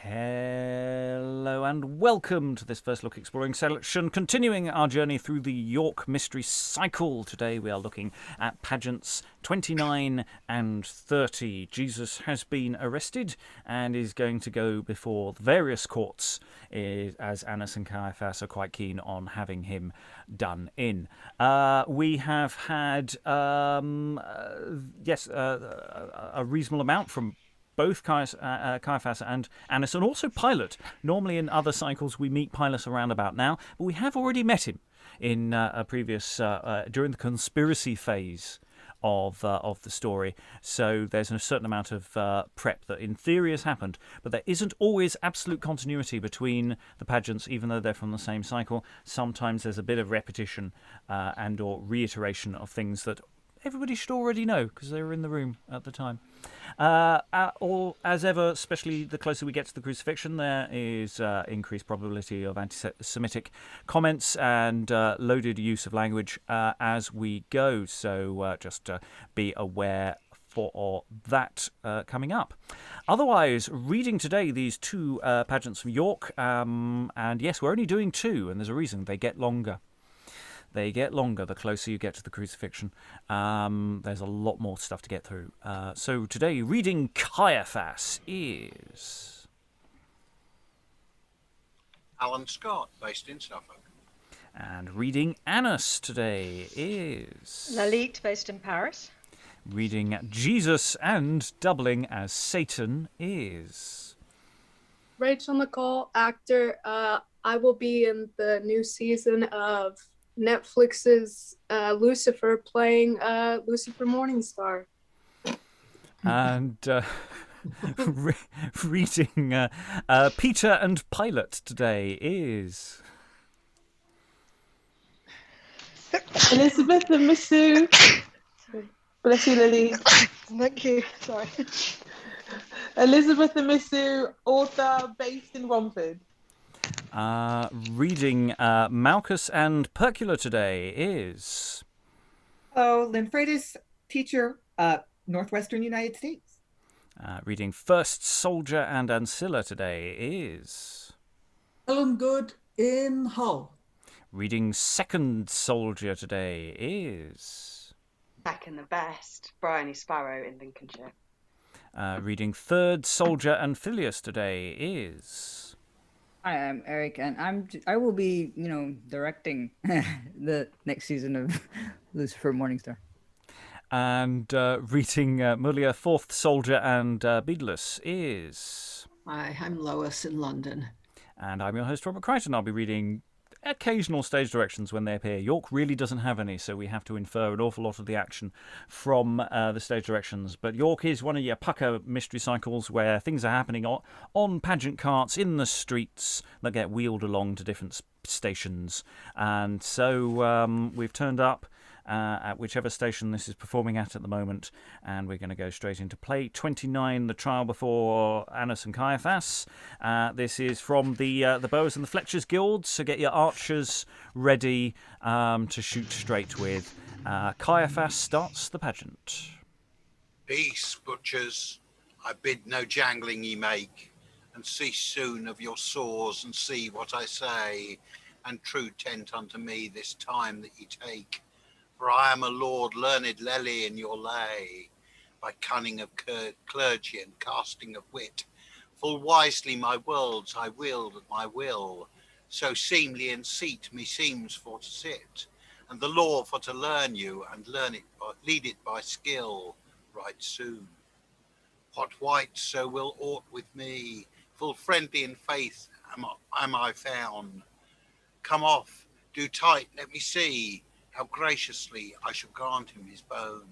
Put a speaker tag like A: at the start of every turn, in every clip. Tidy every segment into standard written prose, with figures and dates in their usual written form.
A: Hello and welcome to this first look exploring selection, continuing our journey through the York Mystery Cycle. Today we are looking at pageants 29 and 30. Jesus has been arrested and is going to go before the various courts, as Annas and Caiaphas are quite keen on having him done in. We have had, a reasonable amount from both Caiaphas and Annas, and also Pilate. Normally in other cycles we meet Pilate around about now, but we have already met him in a previous, during the conspiracy phase of the story. So there's a certain amount of prep that in theory has happened, but there isn't always absolute continuity between the pageants, even though they're from the same cycle. Sometimes there's a bit of repetition and or reiteration of things that everybody should already know because they were in the room at the time. Or as ever, especially the closer we get to the crucifixion, there is increased probability of anti-Semitic comments and loaded use of language as we go. So just be aware for that coming up. Otherwise, reading today these two pageants from York, and yes, we're only doing two, and there's a reason they get longer. They get longer the closer you get to the crucifixion. There's a lot more stuff to get through. So today, reading Caiaphas is
B: Alan Scott, based in Suffolk.
A: And reading Annas today is
C: Lalitte, based in Paris.
A: Reading Jesus and doubling as Satan is
D: Rachael, Nicole, actor. I will be in the new season of Netflix's Lucifer, playing Lucifer Morningstar.
A: And reading Peter and Pilate today is
E: Elizabeth and Amisu. Bless you, Lily.
F: Thank you. Sorry.
E: Elizabeth and Amisu, author based in Romford.
A: Reading Malchus and Percula today is
G: Lynn, Freitas, teacher, Northwestern United States.
A: Reading First Soldier and Ancilla today is
H: Helen Good in Hull.
A: Reading Second Soldier today is
I: Back in the Best, Briony, Sparrow in Lincolnshire.
A: Reading Third Soldier and Filius today is
J: Hi, I'm Eric, and I will be, directing the next season of Lucifer Morningstar.
A: And reading Mulier, Fourth Soldier and Bedellus is
K: Hi, I'm Lois in London.
A: And I'm your host, Robert Crighton. I'll be reading occasional stage directions when they appear. York really doesn't have any, so we have to infer an awful lot of the action from the stage directions. But York is one of your pucker mystery cycles where things are happening on pageant carts in the streets that get wheeled along to different stations. And so we've turned up at whichever station this is performing at the moment, and we're going to go straight into play 29, the trial before Annas and Caiaphas. This is from the Boas and the Fletchers Guilds, so get your archers ready to shoot straight with. Caiaphas starts the pageant.
B: Peace, butchers, I bid no jangling ye make, and cease soon of your saws, and see what I say, and true tent unto me this time that ye take. For I am a lord learned lely in your lay, by cunning of clergy and casting of wit. Full wisely my worlds I wield at my will, so seemly in seat me seems for to sit, and the law for to learn you, and lead it by skill right soon. What white so will aught with me, full friendly in faith am I found. Come off, do tight, let me see, how graciously I shall grant him his bone.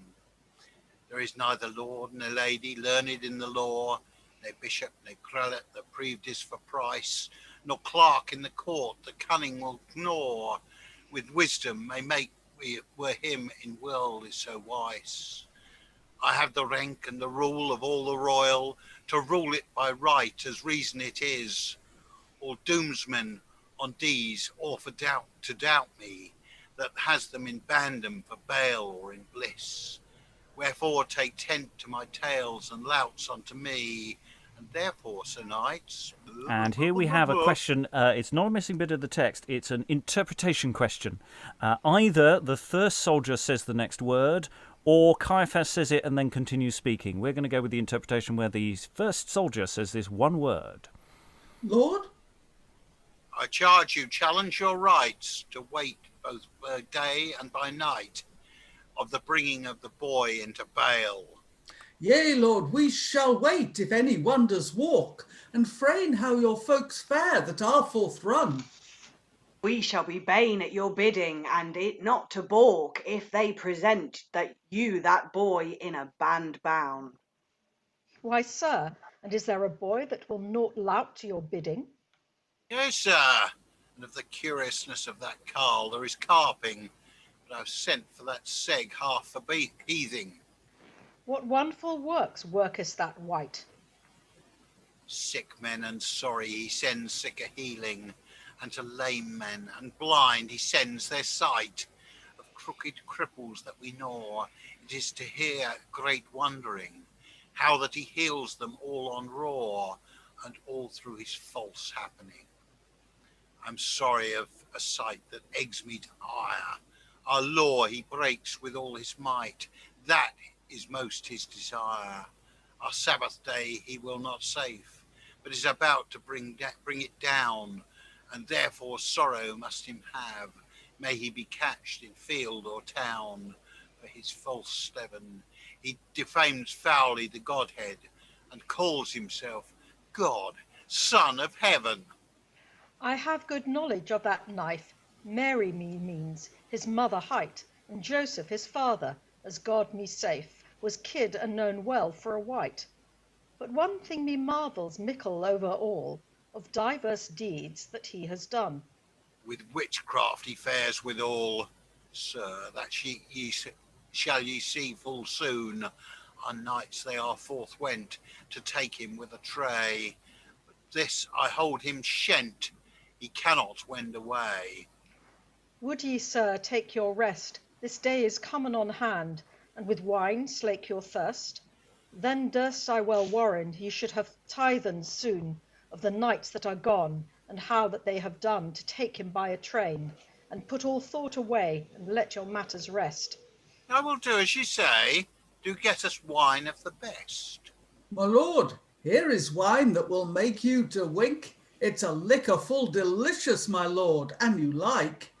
B: There is neither lord nor lady learned in the law, no bishop, no prelate that proved is for price, nor clerk in the court that cunning will gnaw, with wisdom may make were him in world is so wise. I have the rank and the rule of all the royal, to rule it by right as reason it is. All doomsmen on these, or for doubt to doubt me, that has them in bandom for bale or in bliss. Wherefore take tent to my tales and louts unto me, And therefore, Sir Knights...
A: And here we have a question. It's not a missing bit of the text. It's an interpretation question. Either the first soldier says the next word, or Caiaphas says it and then continues speaking. We're going to go with the interpretation where the first soldier says this one word.
H: Lord?
B: I charge you, challenge your rights to wait both by day and by night of the bringing of the boy into bail.
H: Yea, Lord, we shall wait if any wonders walk, and frain how your folks fare that are forth run.
I: We shall be bane at your bidding, and it not to balk if they present that boy in a band bound.
C: Why, sir, and is there a boy that will not lout to your bidding?
B: Yes, sir, and of the curiousness of that carl there is carping, but I've sent for that seg half for heathing.
C: What wonderful works workest that wight?
B: Sick men and sorry he sends sick a healing, and to lame men and blind he sends their sight. Of crooked cripples that we gnaw, it is to hear great wondering, how that he heals them all on raw, and all through his false happening. I'm sorry of a sight that eggs me to ire. Our law he breaks with all his might, that is most his desire. Our Sabbath day he will not safe, but is about to bring it down, and therefore sorrow must him have. May he be catched in field or town, for his false steven. He defames foully the Godhead, and calls himself God, Son of Heaven.
C: I have good knowledge of that knife. Mary me means, his mother hight, and Joseph his father, as God me safe, was kid and known well for a wight. But one thing me marvels mickle over all, of diverse deeds that he has done.
B: With witchcraft he fares withal, sir, that shall ye see full soon. On nights they are forth went to take him with a tray. But this I hold him shent, he cannot wend away.
C: Would ye, sir, take your rest? This day is common on hand, and with wine slake your thirst. Then durst I well warrant ye should have tithen soon of the knights that are gone, and how that they have done to take him by a train, and put all thought away, and let your matters rest.
B: I will do as ye say. Do get us wine of the best.
H: My lord, here is wine that will make you to wink. It's a liquor full delicious, my lord, an you like.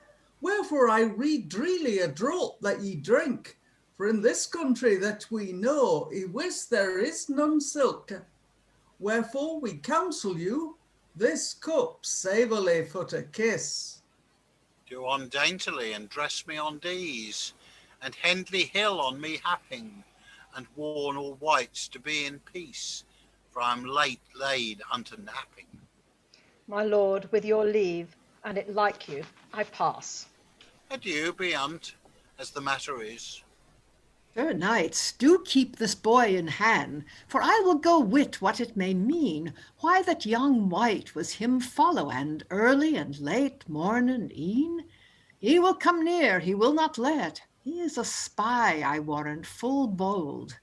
H: Wherefore I rede dreely a draught that ye drink. For in this country that we know, I wis there is none silk. Wherefore we counsel you, this cup savourly for to kiss.
B: Do on daintily and dress me on these, and Hendley Hill on me happing, and warn all wights to be in peace, for I'm late laid unto napping.
C: My lord, with your leave, and it like you, I pass.
B: Adieu, Beyond, as the matter is.
K: Sir Knights, do keep this boy in hand, for I will go wit what it may mean, why that young wight was him follow, and early and late, morn and e'en. He will come near, he will not let. He is a spy, I warrant, full bold.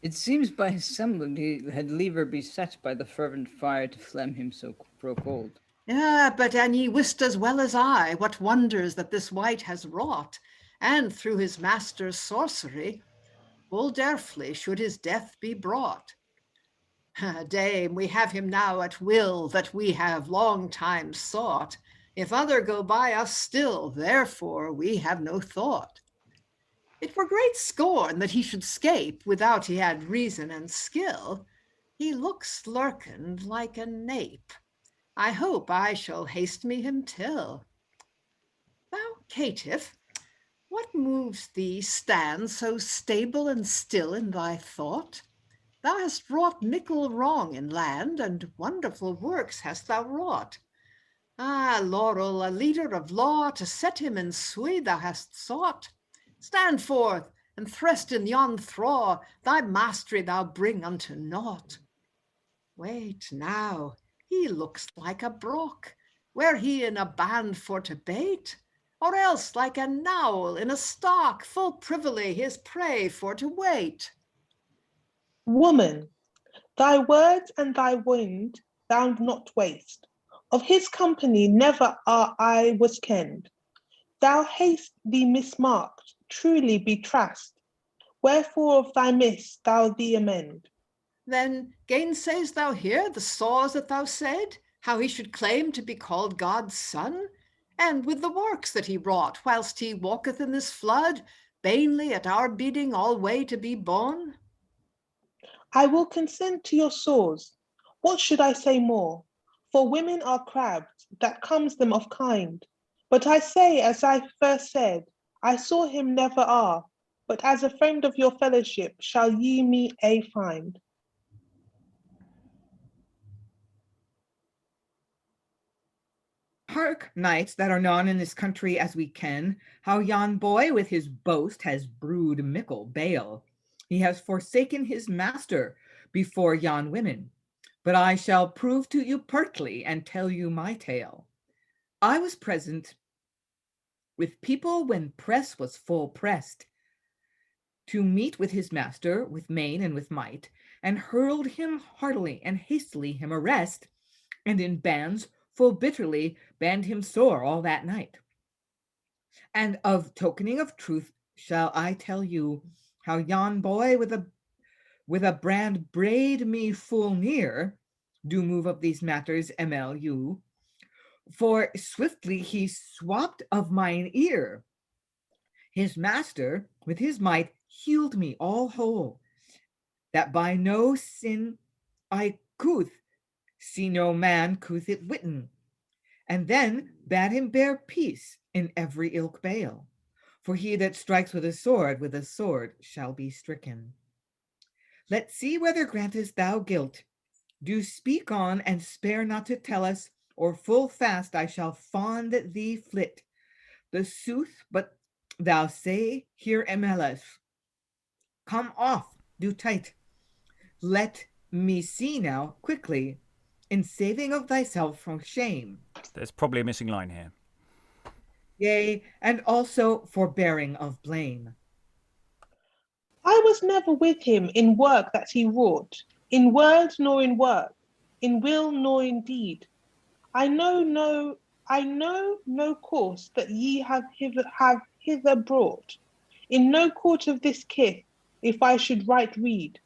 J: It seems by his semblance he had liever be set by the fervent fire to flame him so cold.
K: Yeah, but an ye wist as well as I what wonders that this wight has wrought, and through his master's sorcery, full derfly should his death be brought. Dame, we have him now at will that we have long time sought. If other go by us still, therefore we have no thought. It were great scorn that he should scape without he had reason and skill. He looks lurkened like a nape. I hope I shall haste me him till. Thou, caitiff, what moves thee stand so stable and still in thy thought? Thou hast wrought mickle wrong in land, and wonderful works hast thou wrought. Ah, Laurel, a leader of law, to set him in sway thou hast sought. Stand forth, and thrust in yon thaw, thy mastery thou bring unto naught. Wait now, he looks like a brock, were he in a band for to bait, or else like a nowl in a stock, full privily his prey for to wait.
E: Woman, thy words and thy wind thou not waste. Of his company never I was kenned. Thou haste thee mismarked, truly be trust. Wherefore of thy miss thou thee amend?
K: Then gainsayest thou here the saws that thou said, how he should claim to be called God's son? And with the works that he wrought, whilst he walketh in this flood, vainly at our bidding alway to be born?
E: I will consent to your saws. What should I say more? For women are crabbed, that comes them of kind. But I say, as I first said, I saw him never are, but as a friend of your fellowship shall ye me find.
G: Hark, knights that are none in this country as we ken, how yon boy with his boast has brewed mickle bale. He has forsaken his master before yon women. But I shall prove to you pertly and tell you my tale. I was present with people when press was full pressed, to meet with his master with main and with might, and hurled him heartily and hastily him arrest, and in bands full bitterly banned him sore all that night. And of tokening of truth shall I tell you, how yon boy with a brand braid me full near, do move of these matters MLU, for swiftly he swapped of mine ear. His master with his might healed me all whole, that by no sin I couth, see no man couth it witten, and then bade him bear peace in every ilk bale, for he that strikes with a sword shall be stricken. Let's see whether grantest thou guilt. Do speak on, and spare not to tell us, or full fast I shall fond thee flit. The sooth, but thou say here MLS. Come off, do tight. Let me see now, quickly, in saving of thyself from shame.
A: There's probably a missing line here.
G: Yea, and also forbearing of blame.
E: I was never with him in work that he wrought, in word nor in work, in will nor in deed. I know no course that ye have hither brought, in no court of this kith, if I should right read.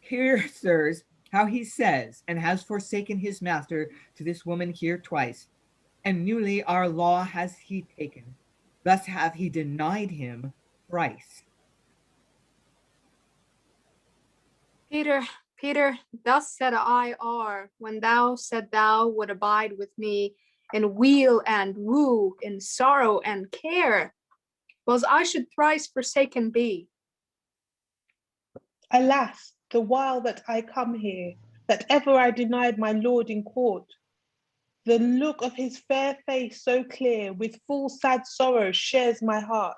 G: Hear, sirs, how he says, and has forsaken his master to this woman here twice, and newly our law has he taken. Thus hath he denied him thrice.
D: Peter, thus said I when thou said thou would abide with me in weal and woe, in sorrow and care, whiles I should thrice forsaken be.
E: Alas, the while that I come here, that ever I denied my lord in court, the look of his fair face so clear, with full sad sorrow shares my heart.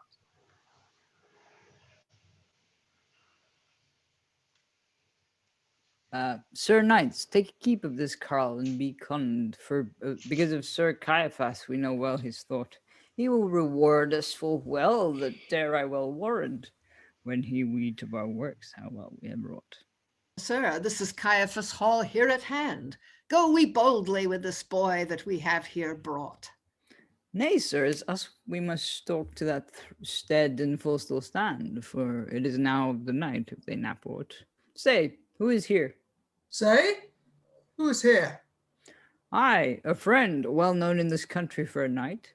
J: Sir Knights, take keep of this carle and be conned, for because of Sir Caiaphas we know well his thought. He will reward us full well, that dare I well warrant, when he weet of our works, how well we have wrought.
K: Sir, this is Caiaphas' hall here at hand. Go we boldly with this boy that we have here brought.
J: Nay, sirs, us we must stalk to that stead and full still stand, for it is now the night if they nap aught. Say, who is here?
H: Say? Who is here?
J: I, a friend, well known in this country for a night.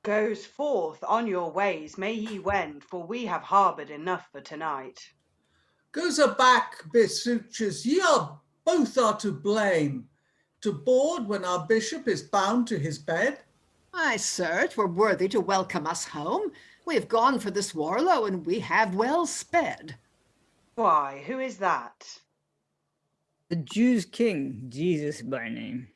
I: Goes forth on your ways, may ye wend, for we have harboured enough for tonight.
H: Goes aback, besouches, ye both are to blame. To board when our bishop is bound to his bed?
K: Aye, sir, 'twere worthy to welcome us home. We have gone for this Warlow, and we have well sped.
I: Why, who is that?
J: The Jews' king, Jesus by name.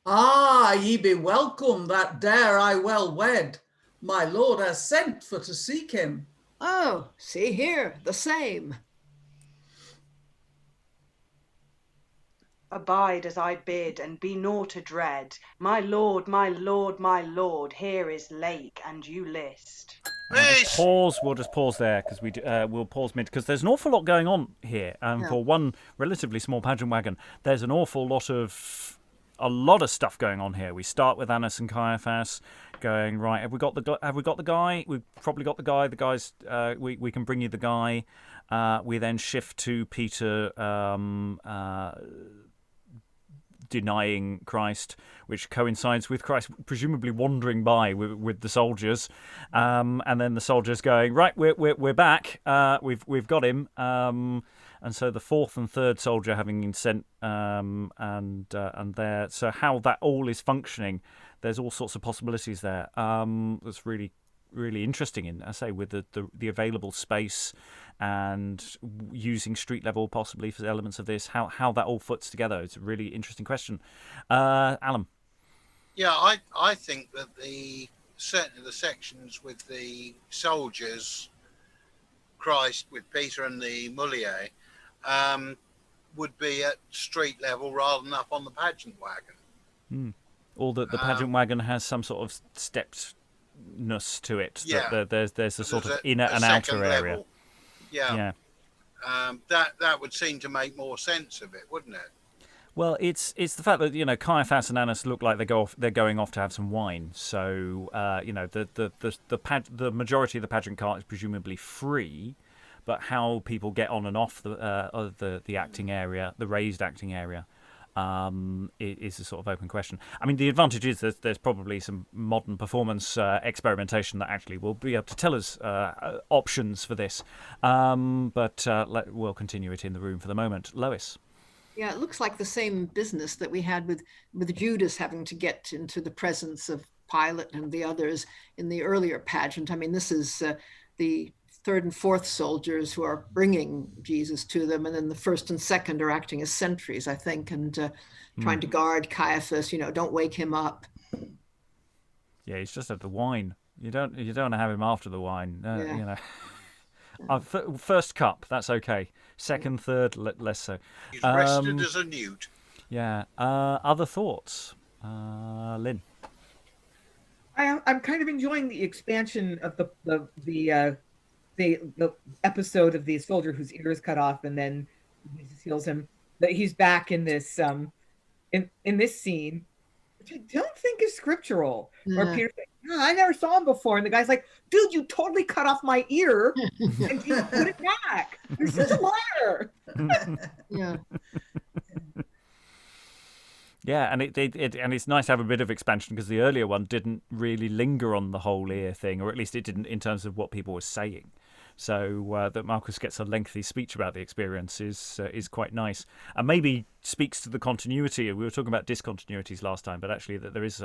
H: Ah, ye be welcome, that dare I well wed. My lord has sent for to seek him.
K: Oh, see here, the same.
I: Abide as I bid, and be naught to dread. My lord, my lord, my lord, here is lake, and you list.
B: Peace.
A: We'll just pause there because we'll pause mid because there's an awful lot going on here. For one relatively small pageant wagon, there's an awful lot of stuff going on here. We start with Annas and Caiaphas, going right. Have we got the guy? We've probably got the guy. The guy's. We can bring you the guy. We then shift to Peter. Denying Christ, which coincides with Christ presumably wandering by with the soldiers, and then the soldiers going, right, we're back, we've got him, and so the fourth and third soldier having been sent, and there. So how that all is functioning, there's all sorts of possibilities there. That's really interesting. In I say with the available space and using street level possibly for elements of this, how that all foots together. It's a really interesting question. Alan.
B: Yeah, I think that certainly the sections with the soldiers, Christ with Peter and the Mulier, would be at street level rather than up on the pageant wagon.
A: Or that the pageant wagon has some sort of steppedness to it.
B: Yeah.
A: That there's a sort of inner and outer area.
B: Level. Yeah. That would seem to make more sense of it, wouldn't it?
A: Well, it's the fact that Caiaphas and Annas look like they're going off to have some wine. So the majority of the pageant cart is presumably free, but how people get on and off the acting area, the raised acting area, is a sort of open question. I mean, the advantage is that there's probably some modern performance experimentation that actually will be able to tell us options for this. But we'll continue it in the room for the moment. Lois.
K: Yeah, it looks like the same business that we had with Judas having to get into the presence of Pilate and the others in the earlier pageant. I mean, this is the third and fourth soldiers who are bringing Jesus to them, and then the first and second are acting as sentries, I think, and trying to guard Caiaphas. Don't wake him up.
A: Yeah, he's just at the wine. You don't have him after the wine. First cup, that's okay. Second, third, less so.
B: He's rested as a newt.
A: Yeah. Other thoughts, Lynn?
G: I'm kind of enjoying the expansion of the episode of the soldier whose ear is cut off and then Jesus heals him. That he's back in this in this scene, which I don't think is scriptural. Where Peter's like, "No, I never saw him before," and the guy's like, "Dude, you totally cut off my ear and you put it back. You're such a liar."
K: Yeah.
A: Yeah, and it's nice to have a bit of expansion because the earlier one didn't really linger on the whole ear thing, or at least it didn't in terms of what people were saying. So that Malchus gets a lengthy speech about the experience is quite nice, and maybe speaks to the continuity. We were talking about discontinuities last time, but actually that there is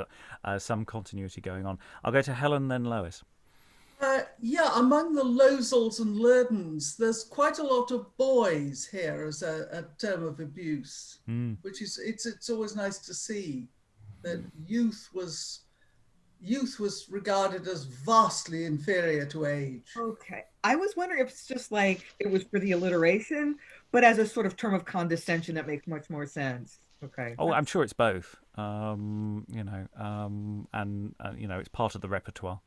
A: some continuity going on. I'll go to Helen, then Lois.
H: Among the Losels and Lurdens, there's quite a lot of boys here as a term of abuse, which is it's always nice to see that youth was regarded as vastly inferior to age.
G: Okay, I was wondering if it's just like it was for the alliteration, but as a sort of term of condescension that makes much more sense. Okay.
A: Oh, I'm sure it's both. And it's part of the repertoire.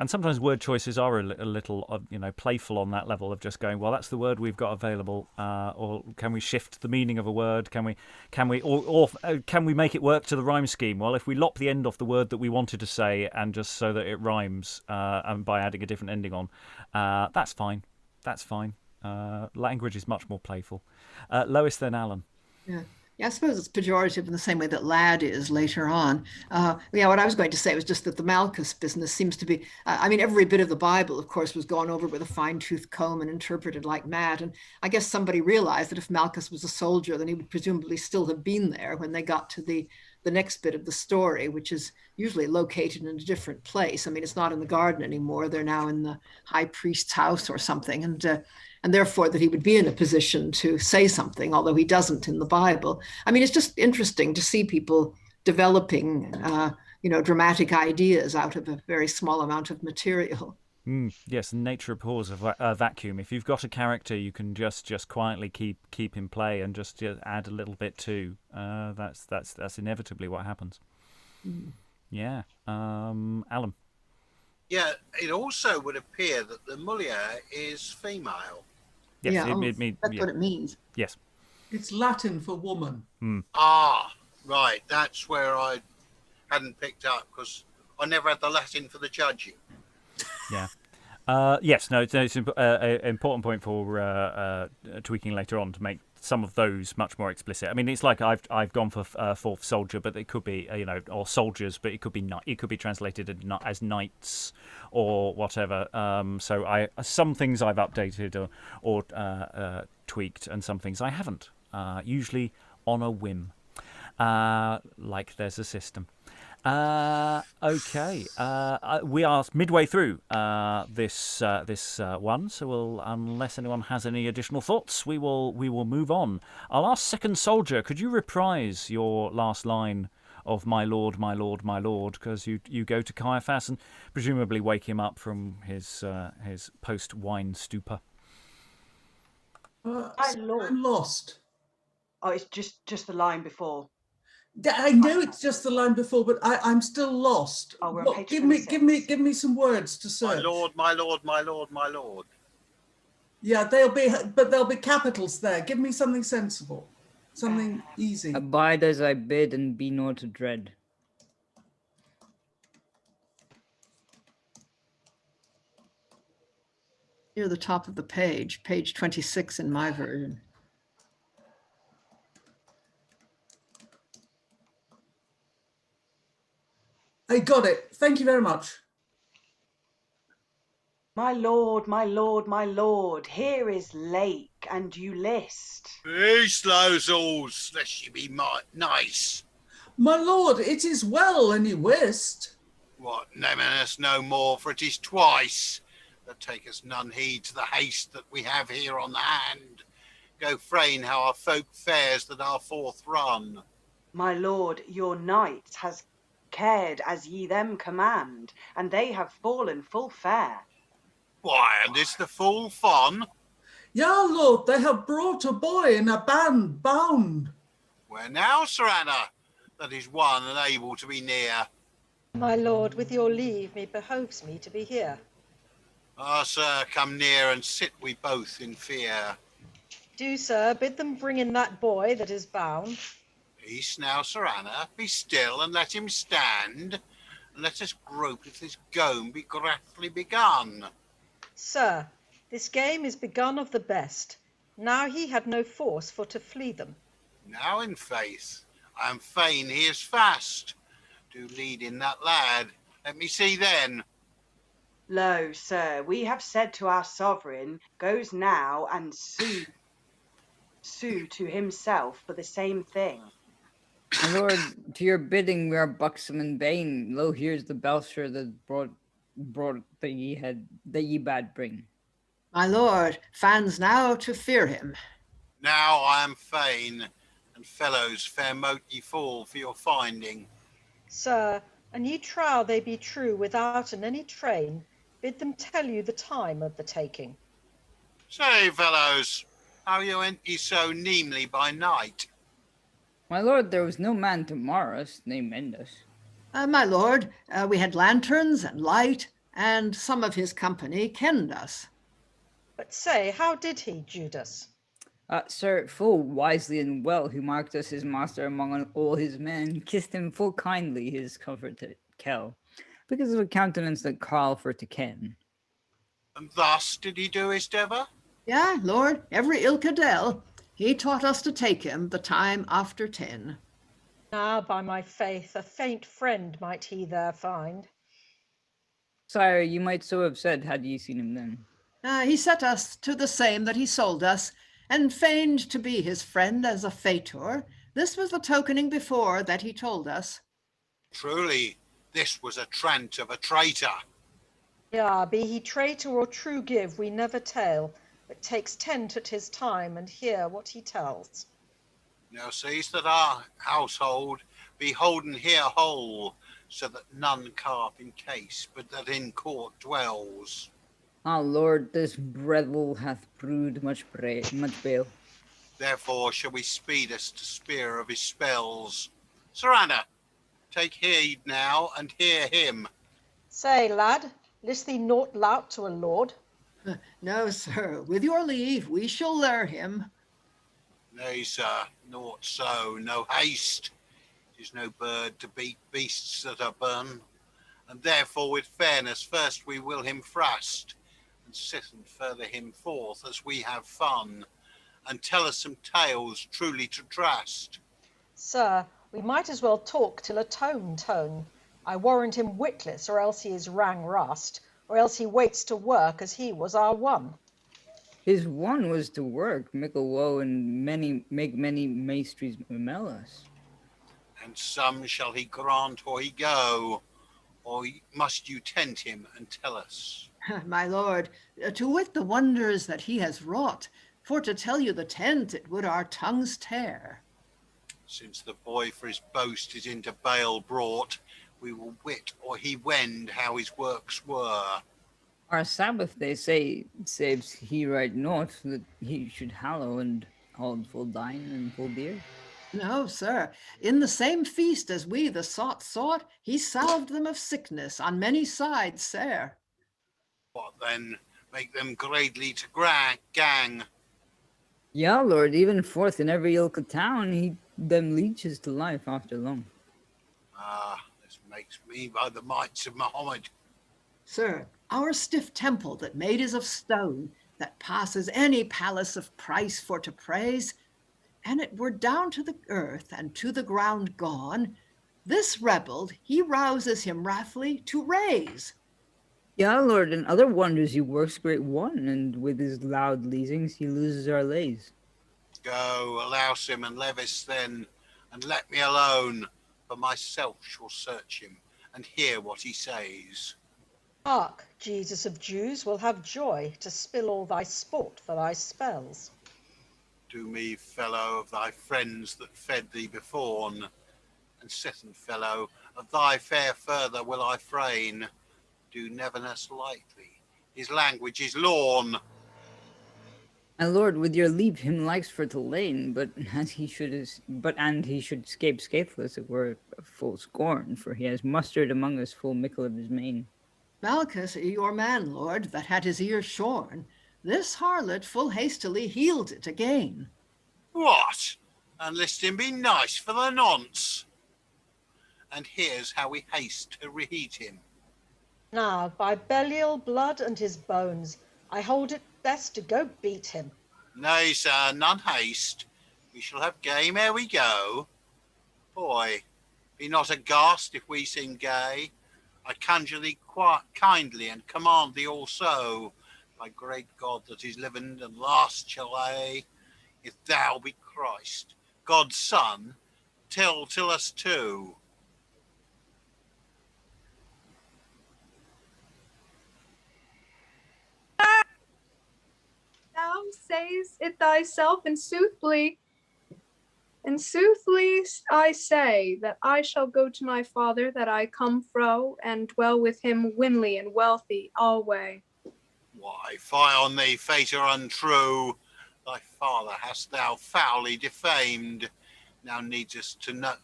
A: And sometimes word choices are a little, playful on that level of just going, well, that's the word we've got available, or can we shift the meaning of a word? Can we make it work to the rhyme scheme? Well, if we lop the end off the word that we wanted to say, and just so that it rhymes, and by adding a different ending on, that's fine. That's fine. Language is much more playful. Lois, then Alan.
K: Yeah. Yeah, I suppose it's pejorative in the same way that lad is later on. What I was going to say was just that the Malchus business seems to be, every bit of the Bible, of course, was gone over with a fine-tooth comb and interpreted like mad. And I guess somebody realized that if Malchus was a soldier, then he would presumably still have been there when they got to the next bit of the story, which is usually located in a different place. I mean, it's not in the garden anymore. They're now in the high priest's house or something. And therefore that he would be in a position to say something, although he doesn't in the Bible. I mean, it's just interesting to see people developing, dramatic ideas out of a very small amount of material.
A: Yes, nature abhors a vacuum. If you've got a character, you can just quietly keep in play and just add a little bit too. That's inevitably what happens. Yeah, Alan.
B: Yeah, it also would appear that the Mulier is female.
A: Yes,
K: Yeah, that's
A: yeah.
K: what it means.
A: Yes.
H: It's Latin for woman.
B: Ah, right. That's where I hadn't picked up because I never had the Latin for the judging.
A: Yeah. Yes, no, it's an important point for tweaking later on to make some of those much more explicit. I mean, it's like I've gone for fourth soldier, but it could be or soldiers, but it could be translated as knights or whatever. So some things I've updated or tweaked, and some things I haven't. Usually on a whim, like there's a system. Okay. We are midway through this one, so unless anyone has any additional thoughts, we will move on. I'll ask second soldier, could you reprise your last line of "My lord, my lord, my lord"? Because you go to Caiaphas and presumably wake him up from his post wine stupor.
I: My lord.
H: I'm lost.
I: Oh, it's just the line before.
H: I know it's just the line before, but I'm still lost.
I: Oh, we're on page
H: give
I: 26.
H: me some words to search.
B: My lord, my lord, my lord, my lord.
H: Yeah, there'll be capitals there. Give me something sensible, something easy.
J: Abide as I bid and be not dread.
K: Near the top of the page 26 in my version.
H: I got it. Thank you very much.
I: My lord, my lord, my lord, here is Lake, and you list.
B: Be slow, souls, lest ye be nice.
H: My lord, it is well an ye wist.
B: What, naming us no more, for it is twice that take us none heed to the haste that we have here on the hand. Go frain how our folk fares that are forth run.
I: My lord, your knights has cared as ye them command, and they have fallen full fair.
B: Why, and is the full fun?
H: Yeah, lord, they have brought a boy in a band bound.
B: Where now, Sir Anna, that is one and able to be near?
C: My lord, with your leave, me behoves me to be here.
B: Ah, sir, come near and sit we both in fear.
C: Do, sir, bid them bring in that boy that is bound.
B: Peace now, Sir Anna, be still and let him stand, and let us grope if this game be graftly begun.
C: Sir, this game is begun of the best. Now he had no force for to flee them.
B: Now, in faith, I am fain he is fast. Do lead in that lad. Let me see then.
I: Lo, sir, we have said to our sovereign, goes now and sue to himself for the same thing.
J: My lord, to your bidding we are buxom and vain. Lo, here's the belcher that brought that ye bade bring.
K: My lord, fans now to fear him.
B: Now I am fain, and fellows, fair mote ye fall for your finding.
C: Sir, and ye trow they be true without in any train, bid them tell you the time of the taking.
B: Say, fellows, how you ent ye so neamly by night?
J: My lord, there was no man to mar us, nay mend us.
K: My lord, we had lanterns and light, and some of his company kenned us.
C: But say, how did he, Judas?
J: Sir, full wisely and well, who marked us his master among all his men, kissed him full kindly his comforted kell, because of a countenance that call for to ken.
B: And thus did he do his dever?
K: Yeah, lord, every ilkadel. He taught us to take him the time after 10.
C: Now, by my faith, a faint friend might he there find.
J: Sire, you might so have said had ye seen him then.
K: He set us to the same that he sold us, and feigned to be his friend as a fator. This was the tokening before that he told us.
B: Truly, this was a trant of a traitor.
C: Yeah, be he traitor or true give, we never tell, but takes tent at his time and hear what he tells.
B: Now seest that our household be holden here whole, so that none carp in case, but that in court dwells.
J: Ah, Lord, this breadle hath brewed much bale.
B: Therefore shall we speed us to spear of his spells. Sir Anna, take heed now and hear him.
C: Say, lad, List thee naught lout to a lord?
K: No, sir, with your leave, we shall lure him.
B: Nay, sir, naught so, no haste. 'Tis no bird to beat beasts that are burn, and therefore with fairness first we will him thrust, and sit and further him forth as we have fun, and tell us some tales truly to trust.
C: Sir, we might as well talk till a tone. I warrant him witless, or else he is rang rust, or else he waits to work as he was our one.
J: His one was to work, mickle woe, and make many maestries Mellus.
B: And some shall he grant or he go, or must you tent him and tell us?
K: My lord, to wit the wonders that he has wrought, for to tell you the tent, it would our tongues tear.
B: Since the boy for his boast is into bail brought, we will wit or he wend how his works were.
J: Our Sabbath, they say, saves he right naught, that he should hallow and hold full dine and full beer.
K: No, sir, in the same feast as we the sought, he salved them of sickness on many sides, sir.
B: What then? Make them greatly to gang?
J: Yeah, Lord, even forth in every ilk of town, he them leeches to life after long.
B: Ah, this makes me by the mights of Mahomet.
K: Sir, our stiff temple that made is of stone, that passes any palace of price for to praise, and it were down to the earth and to the ground gone, this rebel he rouses him wrathfully to raise.
J: Yeah, Lord, and other wonders he works great one, and with his loud leasings he loses our lays.
B: Go, allouse him and Levis then, and let me alone, for myself shall search him, and hear what he says.
C: Hark, Jesus of Jews will have joy to spill all thy sport for thy spells.
B: Do me, fellow, of thy friends that fed thee beforn, and second, fellow, of thy fair further will I frain. Do neverness lightly, his language is lorn.
J: My lord, with your leave, him likes for to lane, but he should scape scatheless, it were full scorn, for he has mustered among us full mickle of his mane.
K: Malchus, your man, lord, that had his ear shorn, this harlot full hastily healed it again.
B: What? And list him be nice for the nonce. And here's how we haste to reheat him.
C: Now, by Belial, blood, and his bones, I hold it best to go beat him.
B: Nay, sir, none haste. We shall have game ere we go. Boy, be not aghast if we seem gay. I conjure thee quite kindly and command thee also, by great God that is living and last shall lay, if thou be Christ, God's son, tell us too.
D: Thou sayest it thyself, and soothly I say that I shall go to my father, that I come fro, and dwell with him winly and wealthy alway.
B: Why, fie on thee, fater untrue. Thy father hast thou foully defamed. Now needest to know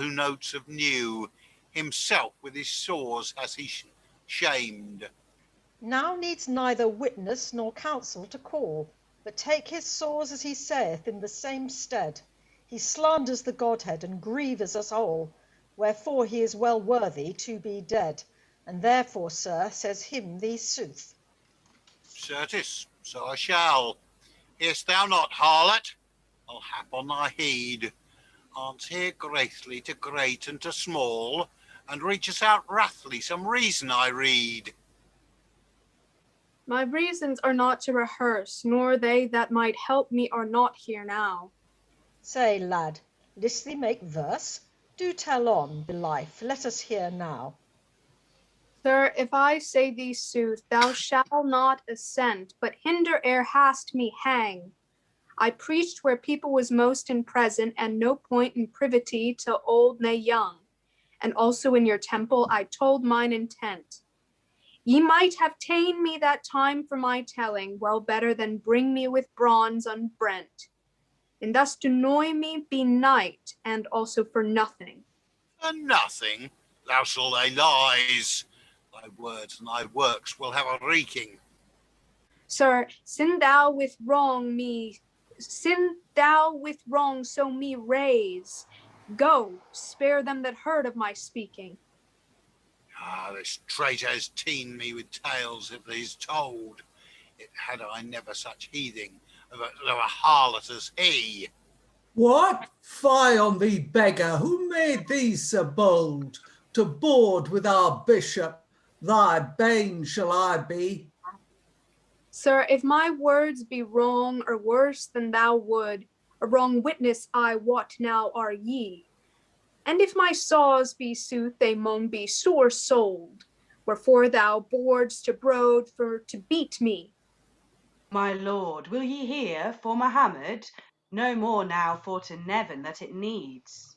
B: notes of new. Himself with his sores has he shamed.
C: Now needs neither witness nor counsel to call, but take his sores as he saith in the same stead. He slanders the Godhead and grieves us all, wherefore he is well worthy to be dead. And therefore, sir, says him thee sooth.
B: Certes, so I shall. Hear'st thou not, harlot? I'll hap on thy heed. Aren't here greatly to great and to small, and reaches out wrathly some reason I read.
D: My reasons are not to rehearse, nor they that might help me are not here now.
C: Say, lad, list thee make verse? Do tell on, belife, let us hear now.
D: Sir, if I say thee sooth, thou shalt not assent, but hinder ere hast me hang. I preached where people was most in present, and no point in privity to old ne young. And also in your temple I told mine intent. Ye might have ta'en me that time for my telling, well better than bring me with bronze unbrent. And thus to noy me be night, and also for nothing.
B: For nothing? Thou shalt lay lies. Thy words and thy works will have a reeking.
D: Sir, sin thou with wrong, so me raise. Go, spare them that heard of my speaking.
B: This traitor has teamed me with tales if he's told. It had I never such heathing of a harlot as he.
H: What? Fie on thee, beggar! Who made thee so bold to board with our bishop? Thy bane shall I be.
D: Sir, if my words be wrong or worse than thou would, a wrong witness I wot now are ye. And if my saws be sooth, they maun be sore sold, wherefore thou boards to broad for to beat me.
I: My lord, will ye hear for Mohammed? No more now for to Nevin that it needs.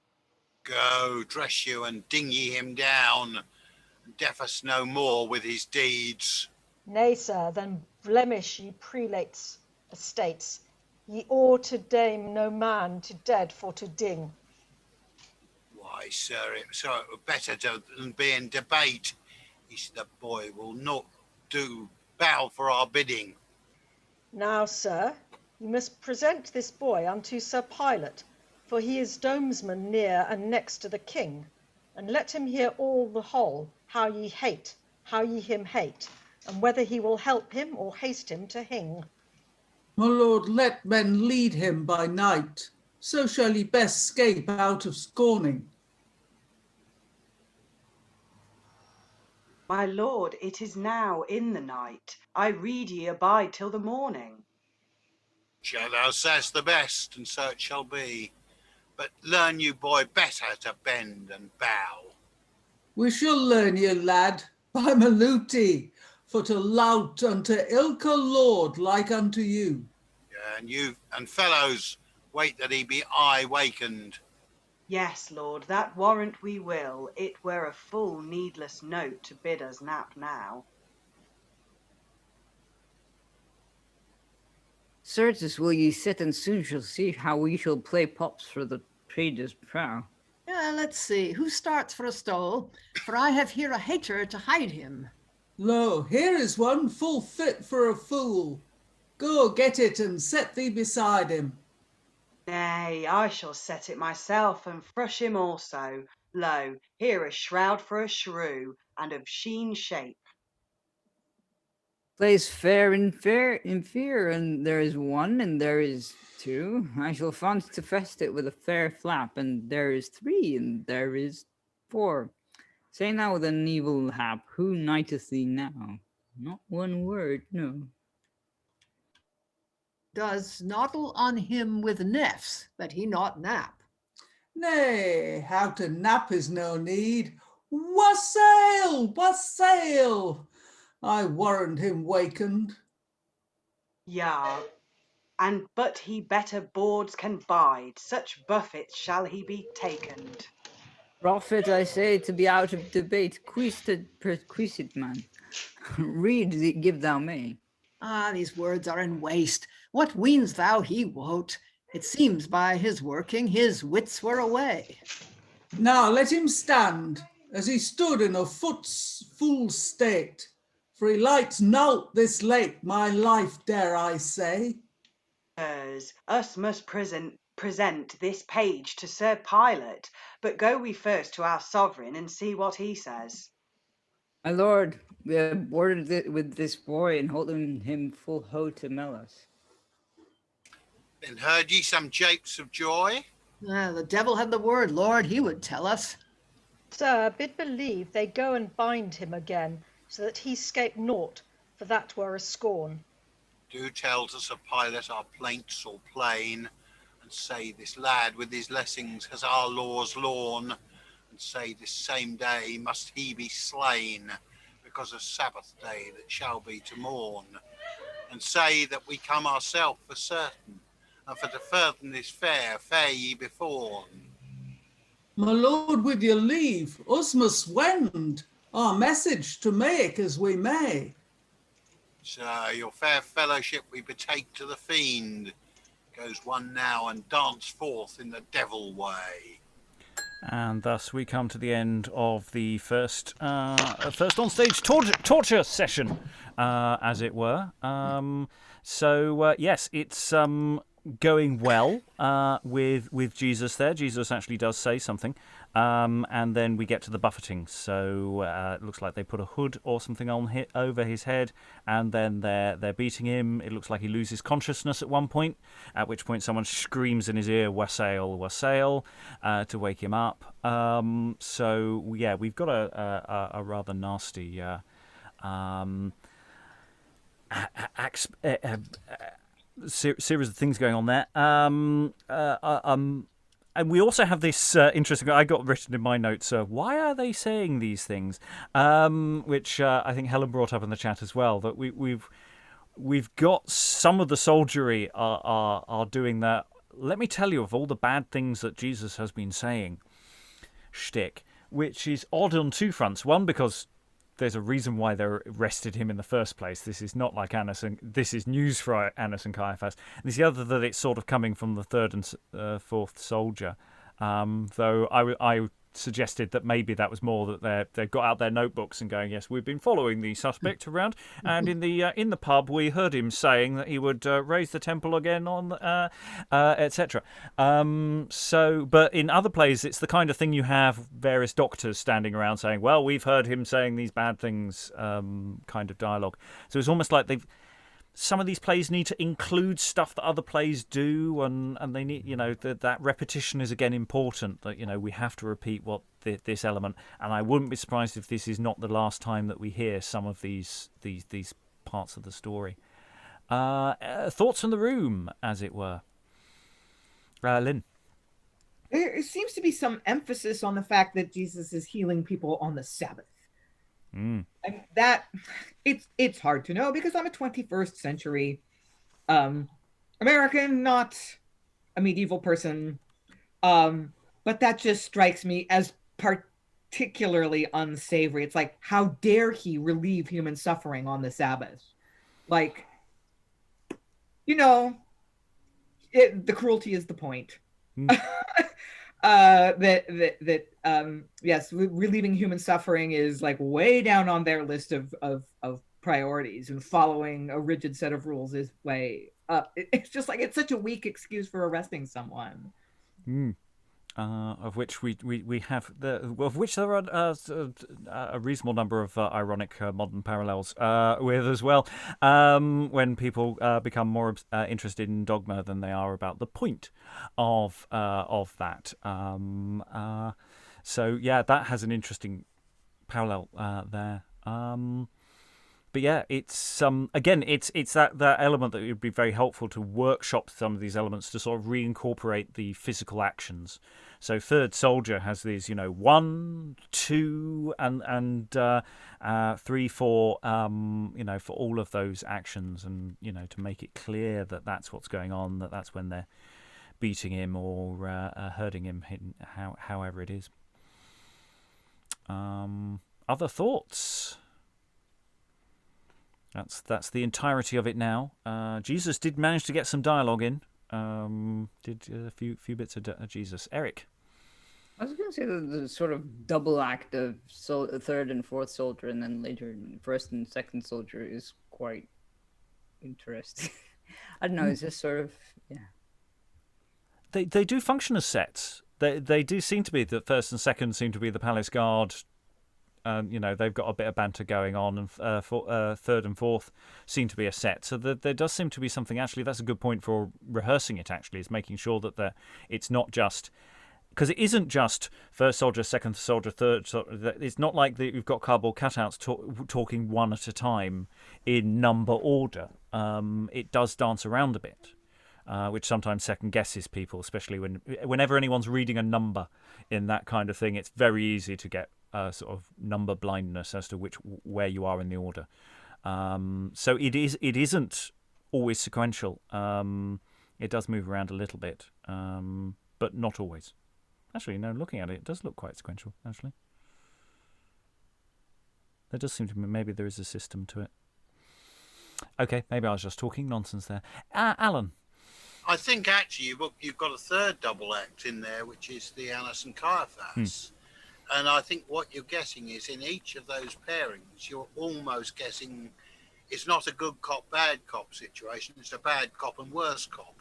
B: Go, dress you, and ding ye him down, and deaf us no more with his deeds.
C: Nay, sir, then blemish ye prelates' estates. Ye ought to dame no man to dead for to ding.
B: Why, sir, it were better than be in debate. The boy will not do bow for our bidding.
C: Now, sir, ye must present this boy unto Sir Pilate, for he is domesman near and next to the king, and let him hear all the whole, how ye him hate, and whether he will help him or haste him to hing.
H: My lord, let men lead him by night, so shall he best scape out of scorning.
I: My lord, it is now in the night. I rede ye abide till the morning.
B: Shall thou sayest the best, and so it shall be. But learn you, boy, better to bend and bow.
H: We shall learn you, lad, by Maluti, for to lout unto ilka lord like unto you.
B: And you and fellows, wait that he be eye wakened.
I: Yes, lord, that warrant we will. It were a full needless note to bid us nap now.
J: Certes will ye sit, and soon shall see how we shall play pops for the trader's prow.
K: Let's see, who starts for a stole? For I have here a hater to hide him.
H: Lo, here is one full fit for a fool. Go get it and set thee beside him.
I: Nay, I shall set it myself and frush him also. Lo, here a shroud for a shrew, and of sheen shape.
J: Plays fair in fear, and there is one, and there is two. I shall font to fest it with a fair flap, and there is three, and there is four. Say now with an evil hap, who knighteth thee now? Not one word, no.
K: Does noddle on him with neffs, that he not nap?
H: Nay, how to nap is no need. Wassail, wassail! I warrant him wakened.
I: Yea, and but he better boards can bide, such buffets shall he be takened.
J: Prophet, I say, to be out of debate, perquisit man. Read, give thou may.
K: These words are in waste. What weens thou he wot? It seems by his working his wits were away.
H: Now let him stand, as he stood in a foot's full state, for he lights nought this late, my life dare I say.
I: Us must present this page to Sir Pilate, but go we first to our sovereign and see what he says.
J: My lord, we have boarded it with this boy and holding him full ho to Mellus.
B: Then heard ye some japes of joy?
K: The devil had the word, Lord, he would tell us.
C: Sir, bid believe they go and bind him again, so that he scape naught, for that were a scorn.
B: Do tell to Sir Pilate our plaints all plain, and say this lad with his lessings has our laws lorn, and say this same day must he be slain, because of Sabbath day that shall be to morn, and say that we come ourselves for certain, and for to furthen this fare ye before.
H: My lord, with your leave, us must wend, our message to make as we may.
B: Sir, your fair fellowship we betake to the fiend. Goes one now and dance forth in the devil way.
A: And thus we come to the end of the first on-stage torture session, as it were. Yes, it's going well with Jesus there. Jesus actually does say something. And then we get to the buffeting. So it looks like they put a hood or something on over his head, and then they're beating him. It looks like he loses consciousness at one point, at which point someone screams in his ear, "Wassail, wassail," to wake him up. We've got a rather nasty series of things going on there. And we also have this interesting. I got written in my notes. Why are they saying these things? Which I think Helen brought up in the chat as well. That we've got some of the soldiery are doing that. Let me tell you of all the bad things that Jesus has been saying. Shtick, which is odd on two fronts. One, because there's a reason why they arrested him in the first place. This is not like Annas, and this is news for Annas and Caiaphas. And there's the other that it's sort of coming from the third and fourth soldier. Though I suggested that maybe that was more that they've got out their notebooks and going, yes, we've been following the suspect around, and in the pub we heard him saying that he would raise the temple again on etc. But in other places it's the kind of thing you have various doctors standing around saying, well, we've heard him saying these bad things, kind of dialogue. So it's almost like some of these plays need to include stuff that other plays do, and they need, that repetition is again important. That we have to repeat what this element. And I wouldn't be surprised if this is not the last time that we hear some of these parts of the story. Thoughts from the room, as it were. Lynn.
G: There seems to be some emphasis on the fact that Jesus is healing people on the Sabbath. And that it's hard to know because I'm a 21st century American, not a medieval person. But that just strikes me as particularly unsavory. It's like, how dare he relieve human suffering on the Sabbath? Like, the cruelty is the point. Yes, relieving human suffering is like way down on their list of priorities, and following a rigid set of rules is way up. It's just like, it's such a weak excuse for arresting someone.
A: Of which we have of which there are a reasonable number of ironic modern parallels with as well. When people become more interested in dogma than they are about the point of that. That has an interesting parallel there. But yeah, it's again, it's that element that it would be very helpful to workshop some of these elements to sort of reincorporate the physical actions. So third soldier has these, 1, 2, and 3, 4, for all of those actions, and to make it clear that that's what's going on, that's when they're beating him or hurting him, however it is. Other thoughts? That's the entirety of it now. Jesus did manage to get some dialogue in. Did a few bits of Jesus. Eric.
J: I was going to say the sort of double act of third and fourth soldier, and then later first and second soldier is quite interesting. I don't know. It's just sort of
A: They do function as sets. They do seem to be, the first and second seem to be the palace guard. They've got a bit of banter going on, and third and fourth seem to be a set. So there does seem to be something. Actually, that's a good point for rehearsing it. Actually, is making sure that it's not just, because it isn't just first soldier, second soldier, third soldier. It's not like you've got cardboard cutouts talking one at a time in number order. It does dance around a bit, which sometimes second guesses people, especially whenever anyone's reading a number in that kind of thing. It's very easy to get sort of number blindness as to where you are in the order. So it isn't always sequential. It does move around a little bit, but not always. Actually, no, looking at it, it does look quite sequential, actually. There does seem to be, maybe there is a system to it. Okay, maybe I was just talking nonsense there. Alan.
B: I think actually you've got a third double act in there, which is the Annas and Caiaphas. And I think what you're guessing is in each of those pairings, you're almost guessing it's not a good cop, bad cop situation. It's a bad cop and worse cop.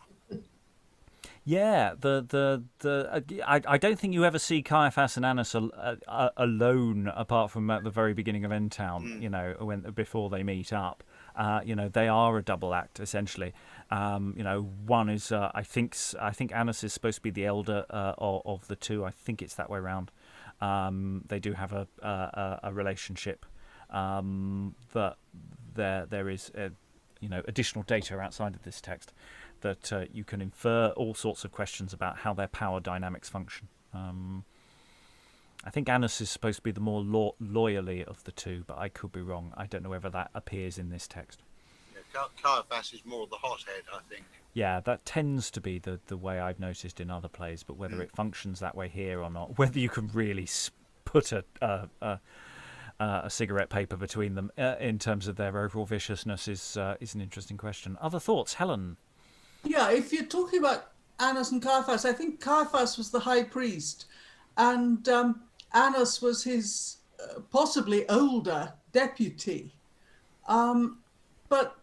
A: Yeah, I don't think you ever see Caiaphas and Annas alone, apart from at the very beginning of End Town. You know, before they meet up. You know, they are a double act essentially. You know, one is I think Annas is supposed to be the elder of the two. I think it's that way around. They do have a relationship, but there is you know, additional data outside of this text that you can infer all sorts of questions about how their power dynamics function. I think Annas is supposed to be the more loyally of the two, but I could be wrong. I don't know whether that appears in this text.
B: Yeah, Caiaphas is more the hothead, I think.
A: Yeah, that tends to be the way I've noticed in other plays, but whether it functions that way here or not, whether you can really put a cigarette paper between them in terms of their overall viciousness is an interesting question. Other thoughts, Helen?
H: Yeah, if you're talking about Annas and Caiaphas, I think Caiaphas was the high priest, and Annas was his possibly older deputy. But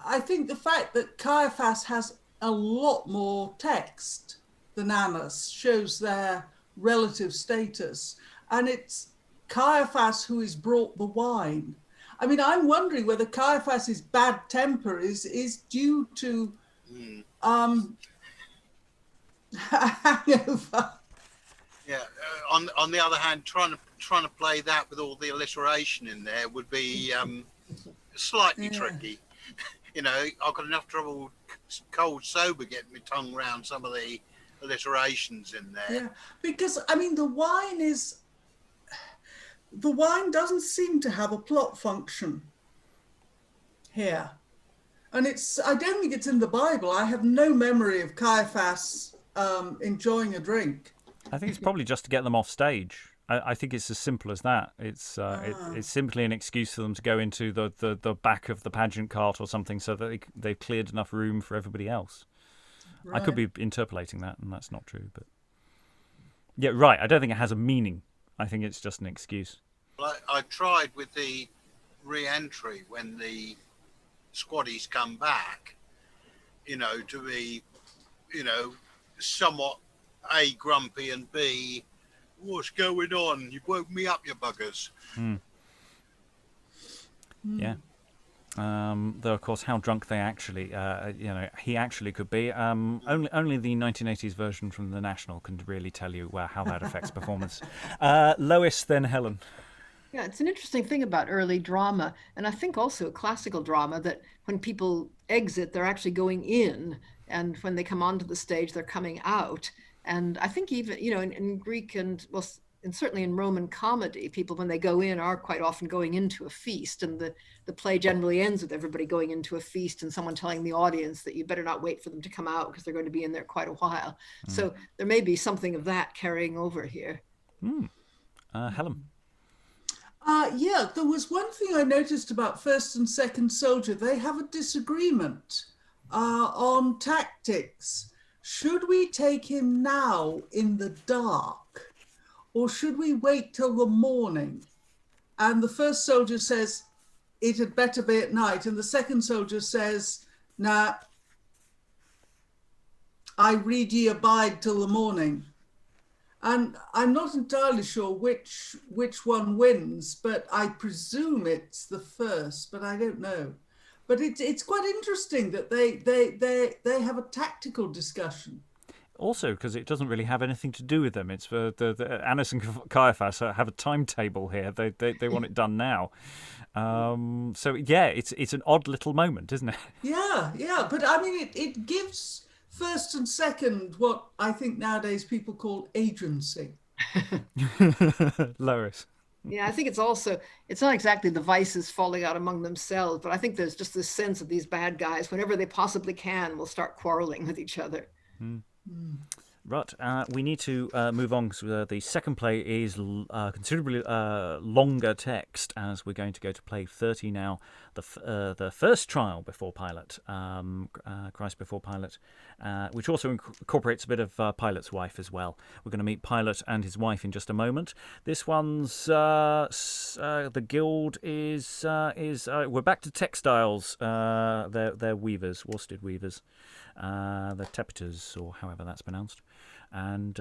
H: I think the fact that Caiaphas has a lot more text than Annas shows their relative status. And it's Caiaphas who is brought the wine. I mean, I'm wondering whether Caiaphas's bad temper is due to hangover.
B: Yeah. On the other hand, trying to play that with all the alliteration in there would be slightly tricky. You know, I've got enough trouble cold sober getting my tongue around some of the alliterations in there.
H: Yeah, because I mean the wine doesn't seem to have a plot function here. And I don't think it's in the Bible. I have no memory of Caiaphas enjoying a drink.
A: I think it's probably just to get them off stage. I think it's as simple as that. It's simply an excuse for them to go into the back of the pageant cart or something so that they've cleared enough room for everybody else. Right. I could be interpolating that, and that's not true. But yeah, right. I don't think it has a meaning. I think it's just an excuse.
B: Well, I tried with the re-entry when the squaddies come back, you know, to be, you know, somewhat A, grumpy, and B, what's going on? You woke me up, you buggers.
A: Yeah. Though, of course, how drunk they actually, you know, he actually could be. Only the 1980s version from the National can really tell you how that affects performance. Lois, then Helen.
K: Yeah, it's an interesting thing about early drama, and I think also classical drama, that when people exit, they're actually going in, and when they come onto the stage, they're coming out. And I think even, you know, in Greek and, well, and certainly in Roman comedy, people, when they go in, are quite often going into a feast, and the play generally ends with everybody going into a feast and someone telling the audience that you better not wait for them to come out because they're going to be in there quite a while. So there may be something of that carrying over here.
A: Helen?
H: Yeah, there was one thing I noticed about First and Second Soldier. They have a disagreement on tactics. Should we take him now in the dark, or should we wait till the morning? And the first soldier says, it had better be at night. And the second soldier says, nah, I rede ye abide till the morning. And I'm not entirely sure which one wins, but I presume it's the first, but I don't know. But it's quite interesting that they have a tactical discussion.
A: Also, because it doesn't really have anything to do with them. It's the Annas and Caiaphas have a timetable here. They want it done now. So yeah, it's an odd little moment, isn't it?
H: Yeah. But I mean, it gives first and second what I think nowadays people call agency.
A: Lois.
K: Yeah, I think it's not exactly the vices falling out among themselves, but I think there's just this sense of these bad guys, whenever they possibly can, will start quarreling with each other.
A: Right, we need to move on because the second play is considerably longer text, as we're going to go to play 30 now, the first trial before Pilate, Christ before Pilate, which also incorporates a bit of Pilate's wife as well. We're going to meet Pilate and his wife in just a moment. This one's the guild is we're back to textiles. They're weavers, worsted weavers. The Tepeters, or however that's pronounced, and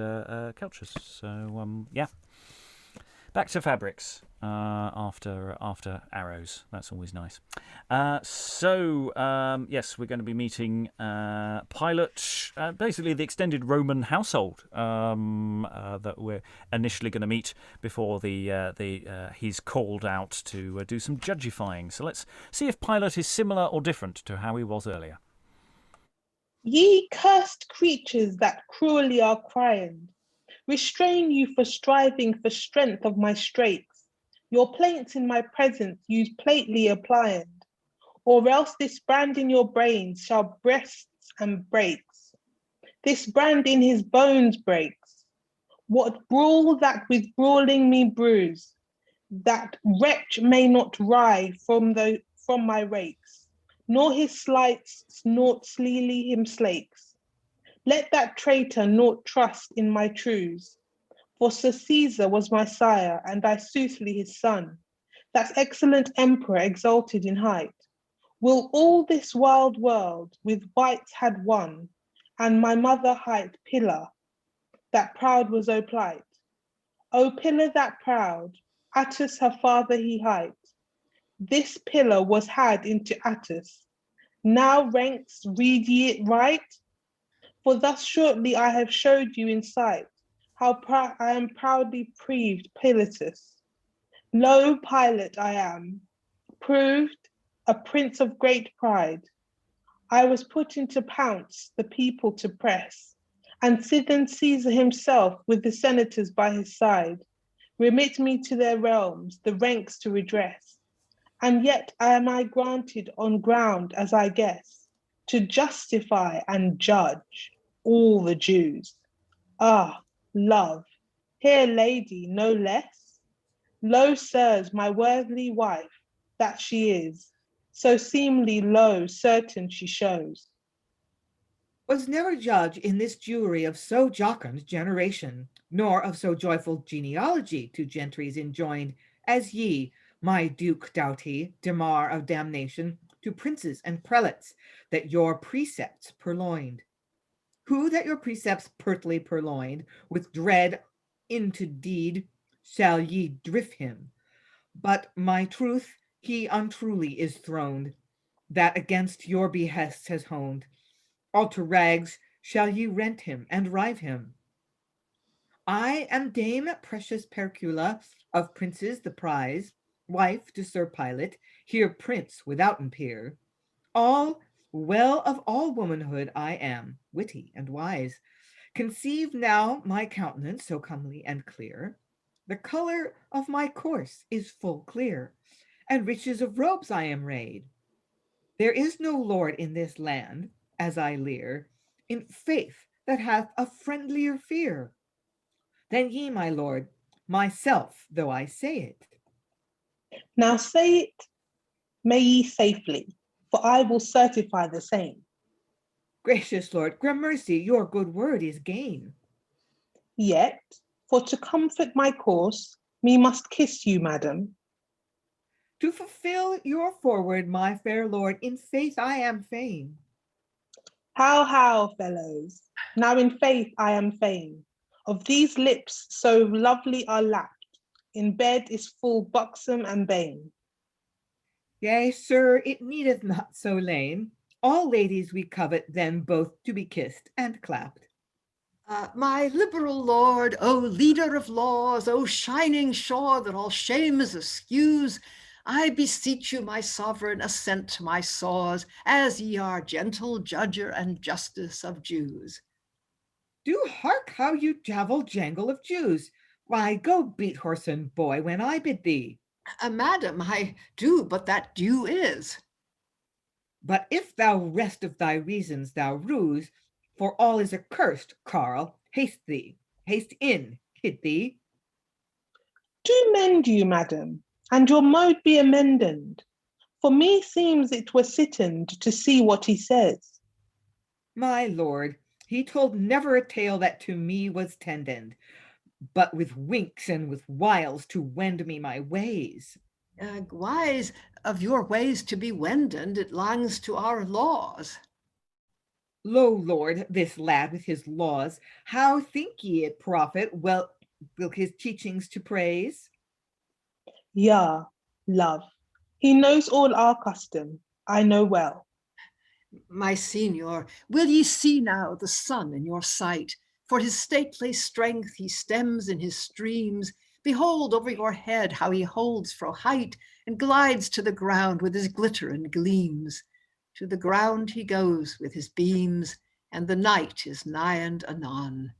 A: couches. So yeah, back to fabrics after arrows. That's always nice. Yes, we're going to be meeting Pilate, basically the extended Roman household that we're initially going to meet before he's called out to do some judgifying. So let's see if Pilate is similar or different to how he was earlier.
E: Ye cursed creatures that cruelly are crying, restrain you for striving for strength of my straits. Your plaints in my presence use plately applying, or else this brand in your brains shall breasts and breaks. This brand in his bones breaks. What brawl that with brawling me bruise, that wretch may not writhe from my rakes. Nor his slights naught sleely him slakes. Let that traitor naught trust in my truths. For Sir Caesar was my sire, and I soothly his son. That excellent emperor exalted in height. Will all this wild world with wights had won, and my mother hight Pillar, that proud was o plight. O Pillar that proud, Attis her father he hight. This pillar was had into Attis. Now ranks, read ye it right? For thus shortly I have showed you in sight how I am proudly proved Pilatus. Lo, Pilate I am, proved a prince of great pride. I was put into pounce, the people to press, and then Caesar himself with the senators by his side, remit me to their realms, the ranks to redress. And yet am I granted on ground, as I guess, to justify and judge all the Jews. Ah, love, here lady, no less. Lo, sirs, my worthy wife, that she is, so seemly low, certain she shows.
G: Was never judge in this Jewry of so jocund generation, nor of so joyful genealogy to gentries enjoined, as ye, my Duke Doughty, Demar of damnation, to princes and prelates, that your precepts purloined. Who that your precepts pertly purloined, with dread into deed, shall ye drift him? But my truth, he untruly is throned, that against your behests has honed. All to rags shall ye rent him and rive him. I am Dame precious Percula, of princes the prize, wife to Sir Pilate, here prince withouten peer. All well of all womanhood I am, witty and wise. Conceive now my countenance so comely and clear. The color of my course is full clear, and riches of robes I am rayed. There is no lord in this land, as I leer, in faith that hath a friendlier fear than ye, my lord, myself, though I say it.
E: Now say it may ye safely, for I will certify the same.
G: Gracious Lord, gramercy, your good word is gain.
E: Yet, for to comfort my course, me must kiss you, madam.
G: To fulfill your forward, my fair lord, in faith I am fain.
E: How, fellows, now in faith I am fain. Of these lips so lovely are lapped, in bed is full buxom and bane.
G: Yea, sir, it needeth not so lame. All ladies we covet then both to be kissed and clapped.
K: My liberal lord, O leader of laws, O shining shore that all shames eschews, I beseech you, my sovereign, assent to my saws, as ye are gentle judger and justice of Jews.
G: Do hark how you javel jangle of Jews. Why, go beat horse and boy when I bid thee.
K: Madam, I do, but that due is.
G: But if thou rest of thy reasons thou ruse, for all is accursed. Carl, haste thee, haste in, kid thee.
E: Do mend you, madam, and your mode be amended. For me seems it were sittened to see what he says.
G: My lord, he told never a tale that to me was tended, but with winks and with wiles to wend me my ways.
K: Wise of your ways to be wended, it langs to our laws.
G: Lo, lord, this lad with his laws, how think ye it profit well will his teachings to praise?
E: Yea, love, he knows all our custom, I know well.
K: My senior, will ye see now the sun in your sight? For his stately strength he stems in his streams. Behold over your head how he holds fro height, and glides to the ground with his glitter and gleams. To the ground he goes with his beams, and the night is nigh and anon.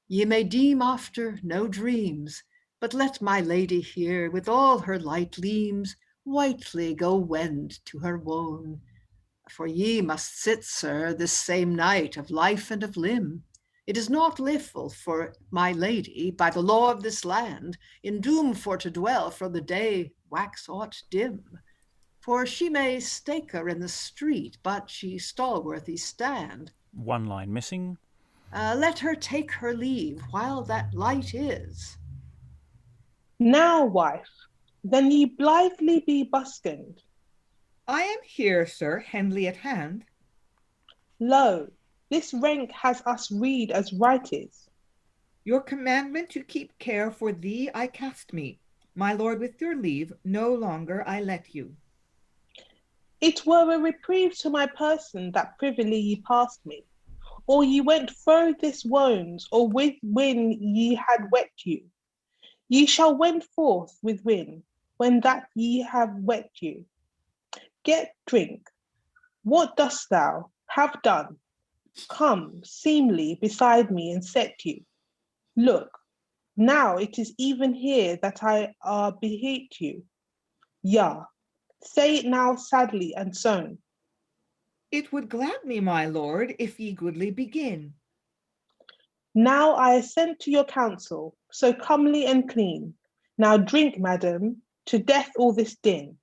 K: Ye may deem after no dreams, but let my lady here with all her light leams whitely go wend to her wone. For ye must sit, sir, this same night of life and of limb. It is not lawful for my lady, by the law of this land, in doom for to dwell for the day wax aught dim. For she may stake her in the street, but she stalworthy stand.
A: One line missing.
K: Let her take her leave while that light is.
E: Now, wife, then ye blithely be buskined.
G: I am here, sir, Henley at hand.
E: Lo, this rank has us read as right is.
G: Your commandment to keep care for thee I cast me. My lord, with your leave, no longer I let you.
E: It were a reprieve to my person that privily ye passed me, or ye went thro' this wones, or with when ye had wet you. Ye shall wend forth with wind, when that ye have wet you. Get drink. What dost thou have done? Come, seemly, beside me and set you. Look, now it is even here that I behate you. Yea, say it now sadly and soon.
G: It would glad me, my lord, if ye goodly begin.
E: Now I assent to your counsel, so comely and clean. Now drink, madam, to death all this din.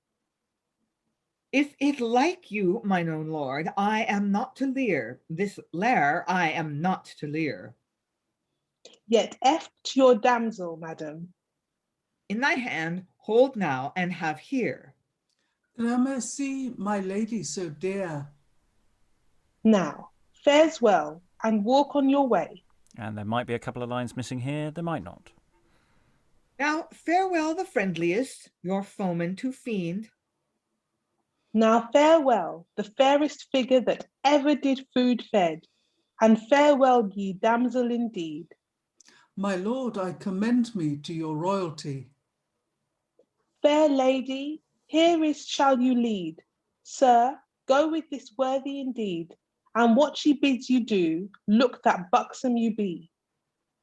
G: If it like you, mine own lord, I am not to leer. This lair I am not to leer.
E: Yet eft to your damsel, madam.
G: In thy hand hold now and have here.
H: Gramercy, my lady so dear.
E: Now, fares well, and walk on your way.
A: And there might be a couple of lines missing here, there might not.
G: Now farewell the friendliest, your foeman to fiend.
E: Now farewell, the fairest figure that ever did food fed, and farewell ye damsel indeed.
H: My lord, I commend me to your royalty.
E: Fair lady, here is shall you lead. Sir, go with this worthy indeed, and what she bids you do, look that buxom you be.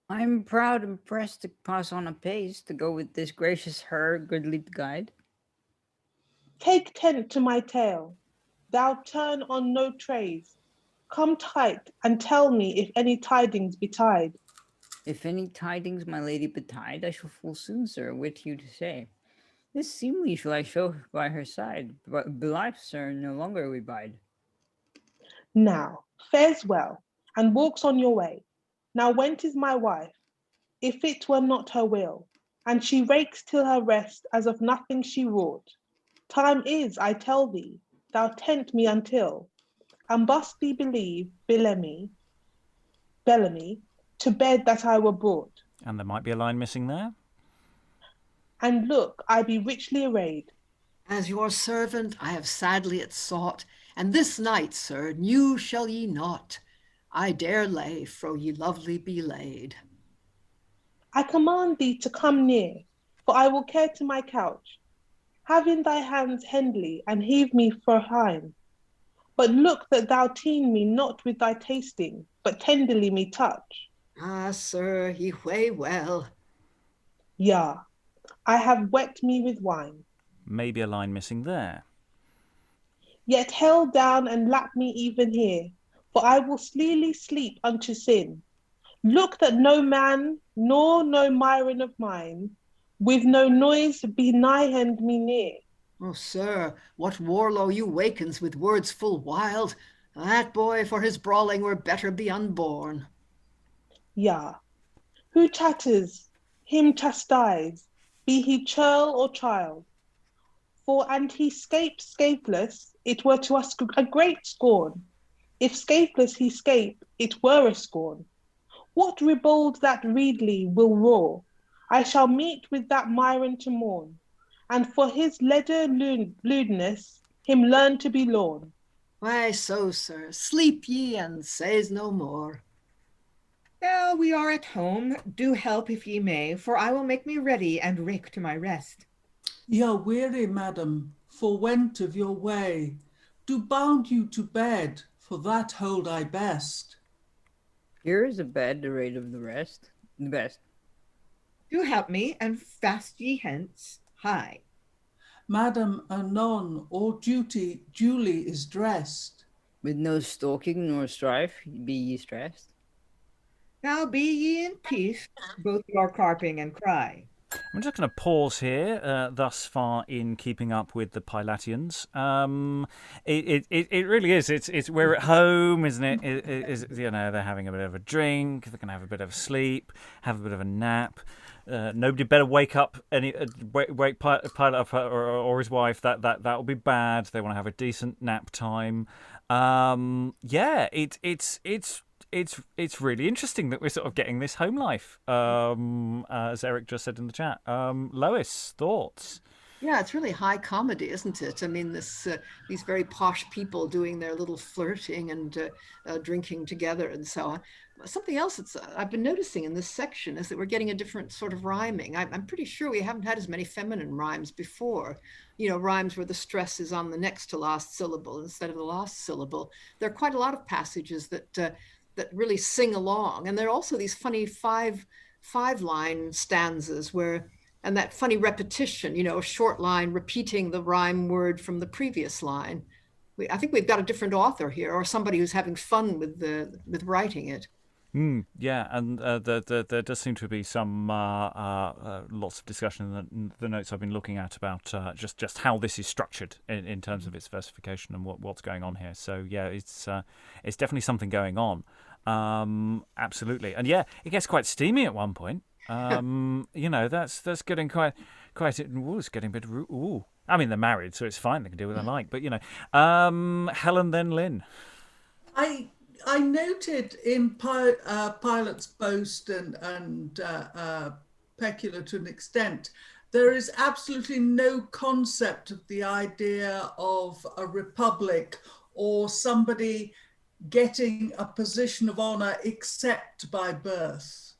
J: I'm proud and pressed to pass on apace, to go with this gracious her, goodly guide.
E: Take tent to my tale, thou turn on no trays. Come tight and tell me if any tidings betide.
J: If any tidings my lady betide, I shall full soon, sir, wit you to say. This seemly shall I show by her side, but belike, sir, no longer we bide.
E: Now, fares well, and walks on your way. Now went is my wife, if it were not her will, and she rakes till her rest as of nothing she wrought. Time is, I tell thee, thou tent me until, and must thee believe, Bellamy, to bed that I were brought.
A: And there might be a line missing there.
E: And look, I be richly arrayed.
K: As your servant I have sadly it sought, and this night, sir, new shall ye not. I dare lay fro ye lovely be laid.
E: I command thee to come near, for I will care to my couch. Have in thy hands Hendley, and heave me for hine. But look that thou teen me not with thy tasting, but tenderly me touch.
K: Ah, sir, ye weigh well.
E: Yea, I have wet me with wine.
A: Maybe a line missing there.
E: Yet held down and lap me even here, for I will sleepily sleep unto sin. Look that no man, nor no Myron of mine, with no noise be nigh-hand me near.
K: Oh, sir, what warlow you wakens with words full wild? That boy for his brawling were better be unborn.
E: Yea, who chatters, him chastise, be he churl or child. For and he scatheless, it were to us a great scorn. If scatheless he scape, it were a scorn. What ribald that readly will roar? I shall meet with that Myron to mourn, and for his leader lewdness, him learn to be lorn.
K: Why so, sir, sleep ye and says no more.
G: Now we are at home, do help if ye may, for I will make me ready and rake to my rest.
H: Ye are weary, madam, for went of your way. Do bound you to bed, for that hold I best.
J: Here is a bed to rate of the best.
G: Do help me, and fast ye hence. High.
H: Madam, anon, all duty duly is dressed.
J: With no stalking nor strife, be ye stressed.
G: Now be ye in peace, both your carping and cry.
A: I'm just going to pause here. Thus far, in keeping up with the Pilatians, it really is. It's we're at home, isn't it? They're having a bit of a drink. They're going to have a bit of a sleep, have a bit of a nap. Nobody better wake Pilate up or his wife. That will be bad. They want to have a decent nap time. It's really interesting that we're sort of getting this home life, as Eric just said in the chat. Lois, thoughts?
K: Yeah, it's really high comedy, isn't it? I mean, these very posh people doing their little flirting and drinking together and so on. Something else I've been noticing in this section is that we're getting a different sort of rhyming. I'm pretty sure we haven't had as many feminine rhymes before. You know, rhymes where the stress is on the next to last syllable instead of the last syllable. There are quite a lot of passages that really sing along. And there are also these funny five-line stanzas and that funny repetition, you know, a short line repeating the rhyme word from the previous line. I think we've got a different author here, or somebody who's having fun with writing it.
A: Yeah, and there does seem to be some lots of discussion in the notes I've been looking at about just how this is structured in terms of its versification and what's going on here. So yeah, it's definitely something going on. Absolutely, and yeah, it gets quite steamy at one point. That's getting quite. It's getting a bit. Ooh, I mean they're married, so it's fine. They can do what they like. But Helen then Lynn.
H: I noted in Pilate's boast and Percula to an extent, there is absolutely no concept of the idea of a republic or somebody getting a position of honor except by birth.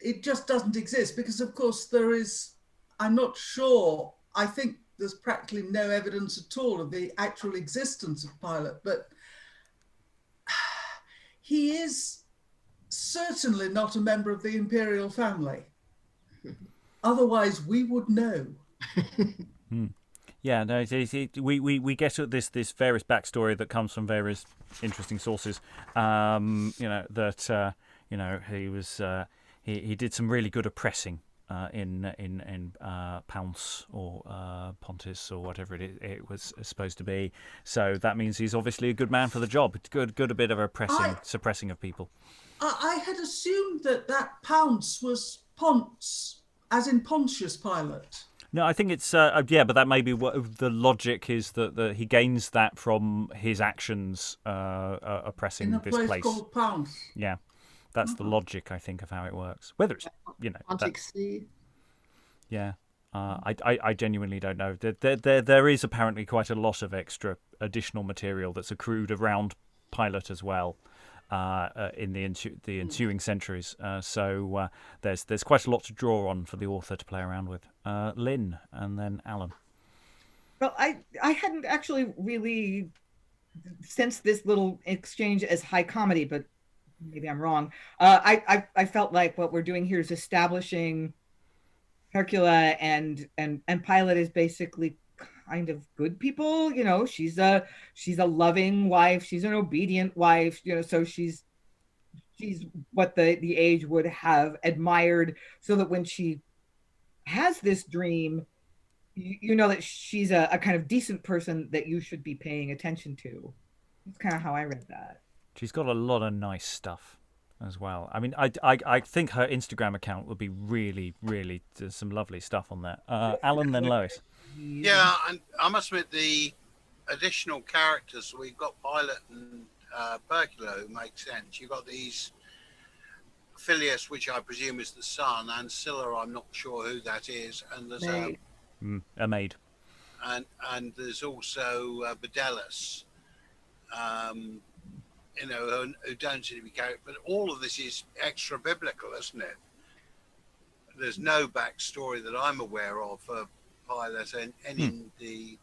H: It just doesn't exist because, of course, there is. I'm not sure. I think there's practically no evidence at all of the actual existence of Pilate, but he is certainly not a member of the imperial family. Otherwise, we would know.
A: Yeah, no, we get at this various backstory that comes from various interesting sources. He was he did some really good oppressing. In Pounce or Pontus or whatever it was supposed to be. So that means he's obviously a good man for the job. It's good a bit of suppressing of people.
H: I had assumed that Pounce was Ponce, as in Pontius Pilate.
A: No, I think it's but that may be what the logic is that he gains that from his actions oppressing this place.
H: In a place called Pounce.
A: Yeah. That's the logic, I think, of how it works. Whether it's, yeah, I genuinely don't know. There is apparently quite a lot of extra additional material that's accrued around Pilate as well in the ensuing centuries. So there's quite a lot to draw on for the author to play around with. Lynn and then Alan.
G: Well, I hadn't actually really sensed this little exchange as high comedy, but maybe I'm wrong. I felt like what we're doing here is establishing Percula and Pilate is basically kind of good people. She's a loving wife. She's an obedient wife. So she's what the age would have admired, so that when she has this dream, you know that she's a kind of decent person that you should be paying attention to. That's kind of how I read that.
A: She's got a lot of nice stuff as well. I mean, I think her Instagram account would be really, really, there's some lovely stuff on there. Alan, then Lois.
B: Yeah, and I must admit the additional characters, we've got Pilate and Percula, who make sense. You've got these Filius, which I presume is the son, Ancilla, I'm not sure who that is, and there's
A: a maid.
B: And there's also Bedellus, who don't seem to be carried. But all of this is extra biblical, isn't it? There's no backstory that I'm aware of for Pilate and in the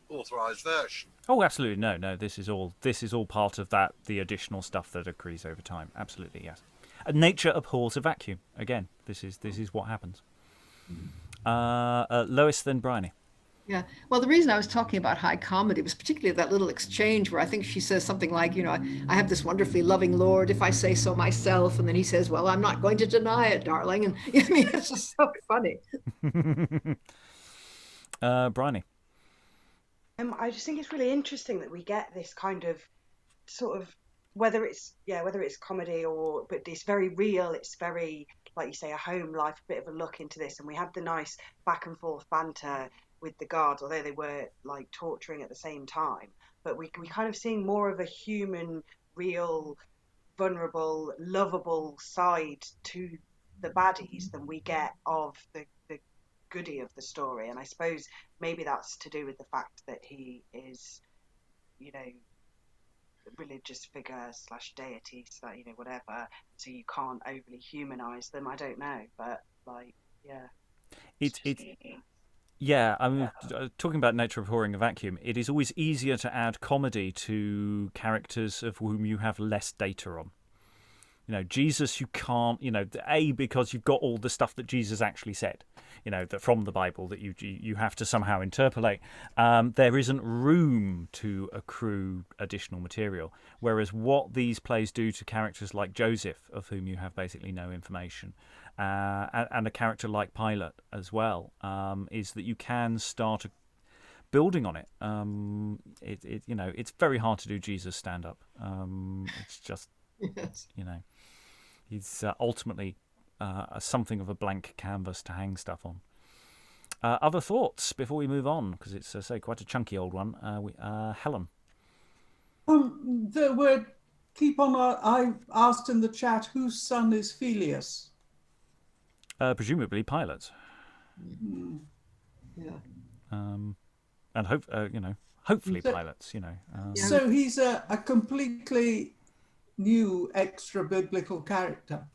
B: authorized version.
A: Oh, absolutely no. This is all part of that. The additional stuff that accrues over time. Absolutely, yes. Nature abhors a vacuum. Again, this is what happens. Lois, then Briony.
K: Yeah. Well, the reason I was talking about high comedy was particularly that little exchange where I think she says something like, I have this wonderfully loving Lord, if I say so myself. And then he says, well, I'm not going to deny it, darling. And I mean, it's just so funny.
A: Briony.
I: I just think it's really interesting that we get this kind of sort of, whether it's comedy but it's very real. It's very, like you say, a home life, a bit of a look into this. And we have the nice back and forth banter with the guards, although they were like torturing at the same time. But we kind of seeing more of a human, real, vulnerable, lovable side to the baddies than we get of the goody of the story. And I suppose maybe that's to do with the fact that he is, religious figure / deity, whatever. So you can't overly humanize them. I don't know, but
A: Yeah, I mean, talking about nature abhorring a vacuum, it is always easier to add comedy to characters of whom you have less data on. Jesus, you can't, because you've got all the stuff that Jesus actually said, that from the Bible that you have to somehow interpolate. There isn't room to accrue additional material. Whereas what these plays do to characters like Joseph, of whom you have basically no information, and a character like Pilate as well, is that you can start building on it. It's very hard to do Jesus stand up. It's just,
K: Yes.
A: He's ultimately something of a blank canvas to hang stuff on. Other thoughts before we move on, because it's quite a chunky old one. Helen.
H: The word keep on. I asked in the chat whose son is Filius.
A: Presumably Pilate.
K: Yeah.
A: And hopefully Pilate's.
H: So he's a completely new extra biblical character.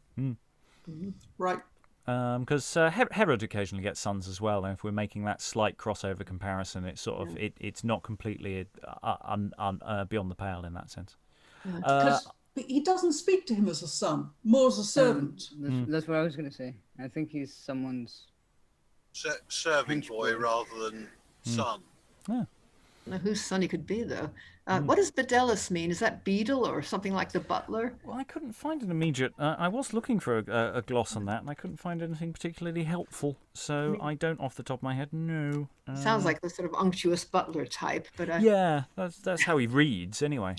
H: Right.
A: Because Herod occasionally gets sons as well, and if we're making that slight crossover comparison, it's sort of it's not completely beyond the pale in that sense.
H: Because he doesn't speak to him as a son, more as a servant.
J: That's what I was going to say. I think he's someone's
B: serving boy rather than son.
A: Yeah.
K: I don't know whose son he could be, though. What does Bedellus mean? Is that beadle or something like the butler?
A: Well, I couldn't find an immediate... I was looking for a gloss on that, and I couldn't find anything particularly helpful, so I don't, off the top of my head, know.
K: Sounds like the sort of unctuous butler type, but...
A: yeah, that's how he reads, anyway.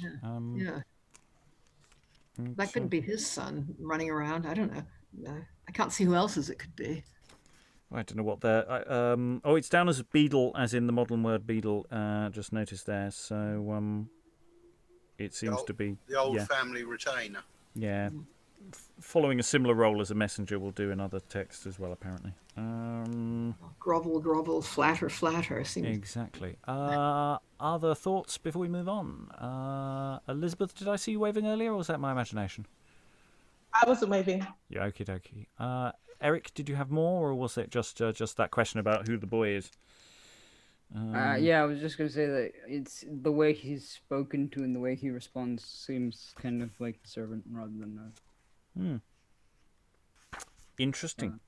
K: Yeah. That couldn't be his son running around. I don't know. I can't see who else's it could be.
A: I don't know what they're... it's down as beadle, as in the modern word beadle. Just noticed there. So it seems to be...
B: The old family retainer.
A: Yeah. Following a similar role as a messenger will do in other texts as well, apparently.
K: Grovel, grovel, flatter, flatter. Seems...
A: Exactly. Other thoughts before we move on? Elizabeth, did I see you waving earlier, or was that my imagination?
E: I wasn't waving.
A: Yeah, okie dokie. Eric, did you have more, or was it just that question about who the boy is?
J: Yeah, I was just going to say that it's the way he's spoken to and the way he responds seems kind of like the servant rather than
A: Interesting.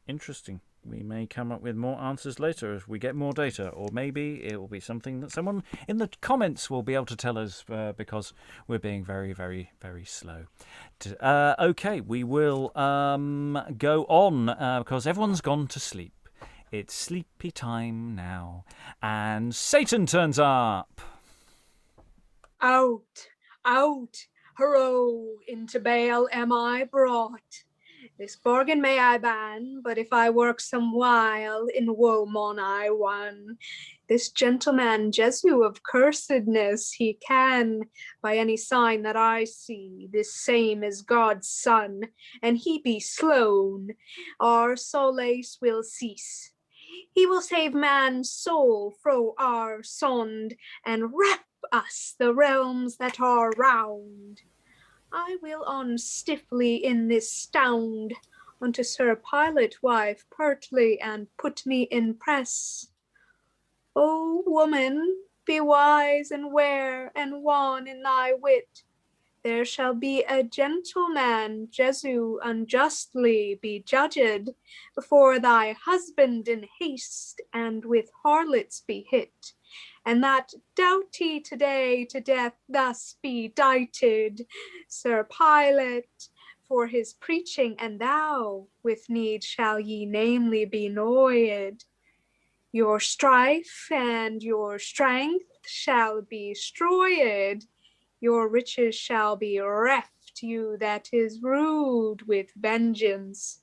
A: we may come up with more answers later if we get more data, or maybe it will be something that someone in the comments will be able to tell us because we're being very, very, very slow. Okay, we will go on because everyone's gone to sleep. It's sleepy time now, and Satan turns up.
D: Out, out, hurrow, into Baal am I brought. This bargain may I ban, but if I work some while, in woe mon I won. This gentleman Jesu of cursedness, he can, by any sign that I see, this same is God's son, and he be slown, our solace will cease. He will save man's soul fro our sond, and wrap us the realms that are round. I will on stiffly in this stound unto Sir Pilate wife pertly and put me in press. O woman, be wise and ware and wan in thy wit. There shall be a gentleman Jesu unjustly be judged before thy husband in haste and with harlots be hit. And that doughty today to death thus be dighted, Sir Pilate, for his preaching, and thou with need shall ye namely be noyed. Your strife and your strength shall be stroyed, your riches shall be reft you that is rude with vengeance,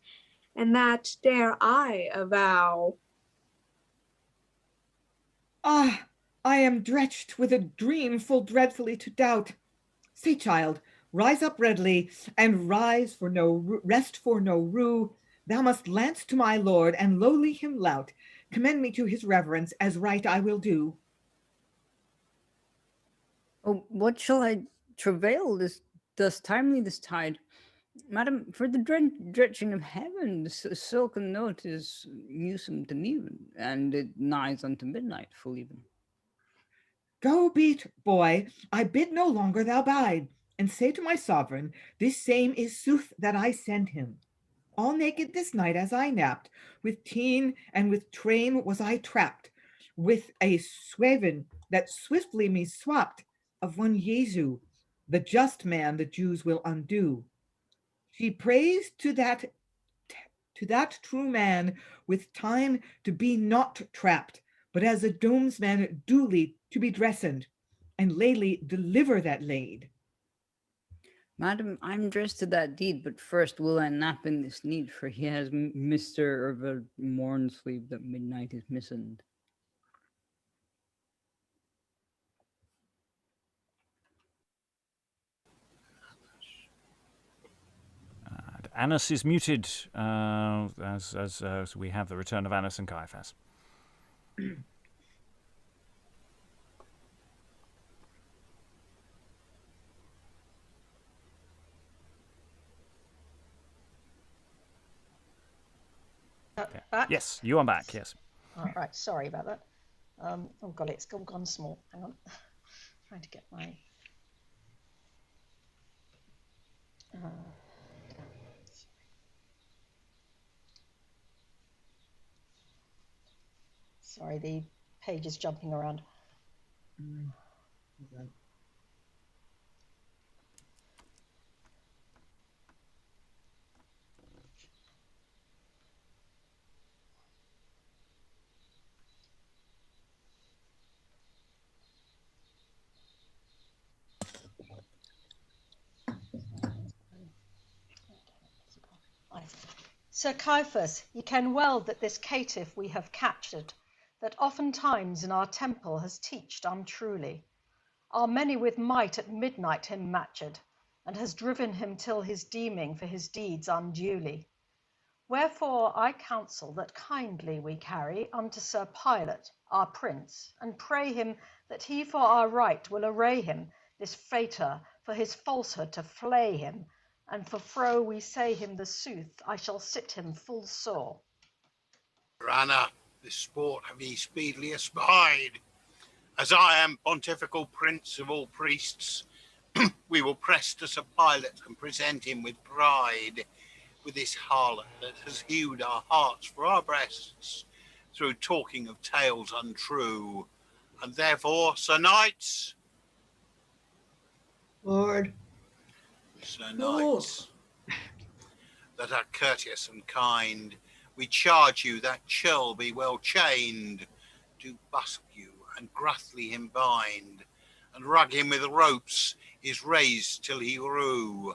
D: and that dare I avow.
G: Ah, I am dretched with a dream full dreadfully to doubt. Say, child, rise up readily, and rise for no rest for no rue. Thou must lance to my lord, and lowly him lout. Commend me to his reverence, as right I will do.
J: Oh, what shall I travail thus timely this tide? Madam, for the drenching of heaven, the silken note is musum to me, and it nighs unto midnight full even.
G: Go beat, boy, I bid no longer thou bide, and say to my sovereign, this same is sooth that I send him. All naked this night as I napped, with teen and with train was I trapped, with a swaven that swiftly me swapped, of one Jesu, the just man the Jews will undo. She prays to that true man with time to be not trapped, but as a domesman duly to be dressed, and lately deliver that laid.
J: Madam, I'm dressed to that deed, but first will I nap in this need, for he has Mr. of a morn sleep that midnight is missing.
A: Annas is muted as we have the return of Annas and Caiaphas.
C: Back?
A: Yes, you are back, yes.
C: All right, sorry about that. Oh God, it's gone small. Hang on. Trying to get my... Sorry, the page is jumping around. Sir Caiaphas, ye ken well that this caitiff we have captured, that oftentimes in our temple has teached untruly, are many with might at midnight him matched, and has driven him till his deeming for his deeds unduly. Wherefore I counsel that kindly we carry unto Sir Pilate, our prince, and pray him that he for our right will array him, this fator, for his falsehood to flay him, and for fro we say him the sooth, I shall sit him full sore.
B: Your Honour, this sport have ye speedily espied. As I am pontifical prince of all priests, we will press to Sir Pilate and present him with pride, with this harlot that has hewed our hearts for our breasts through talking of tales untrue. And therefore, Sir Knights,
K: Lord,
B: Sir
H: Lord.
B: Knights, that are courteous and kind, we charge you that Churl be well chained, do busk you and gruffly him bind, and rug him with ropes, is raised till he rue.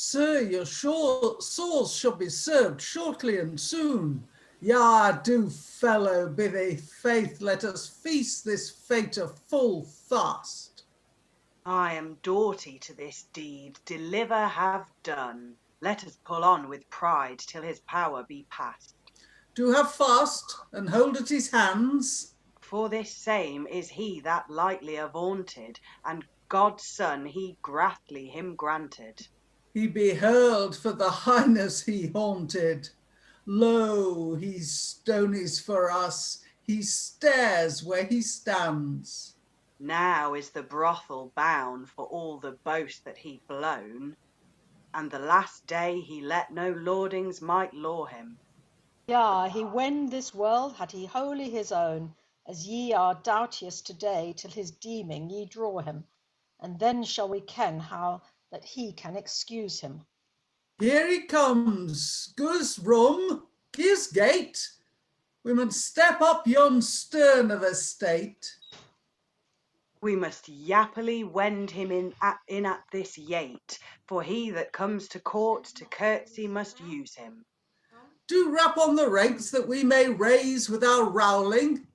H: Sir, your sores shall be served shortly and soon. Ya do, fellow, bid a faith, let us feast this fate of full fast.
I: I am doughty to this deed, deliver have done. Let us pull on with pride till his power be past.
H: Do have fast and hold at his hands.
I: For this same is he that lightly avaunted, and God's son he grathly him granted.
H: He be hurled for the highness he haunted. Lo, he stonies for us, he stares where he stands.
I: Now is the brothel bound for all the boast that he blown, and the last day he let no lordings might law him.
C: Yea, he wend this world had he wholly his own, as ye are doubteous today, till his deeming ye draw him, and then shall we ken how that he can excuse him.
H: Here he comes, goes rum, here's gate. We must step up yon stern of estate.
I: We must yappily wend him in at this yate, for he that comes to court to curtsy must use him.
H: Do rap on the ranks that we may raise with our rowling.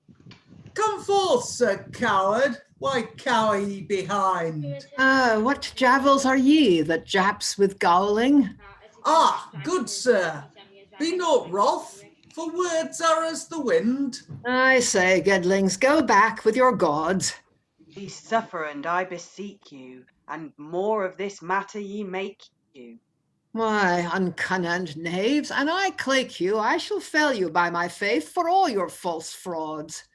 H: Come forth, sir coward, why cower ye behind?
K: what javils are ye that japs with gowling?
H: Ah, good sir, be not wroth, for words are as the wind.
K: I say, Gedlings, go back with your gods.
I: Be sufferand, I beseech you, and more of this matter ye make you.
K: Why, unconnand knaves, an I clake you, I shall fell you by my faith for all your false frauds.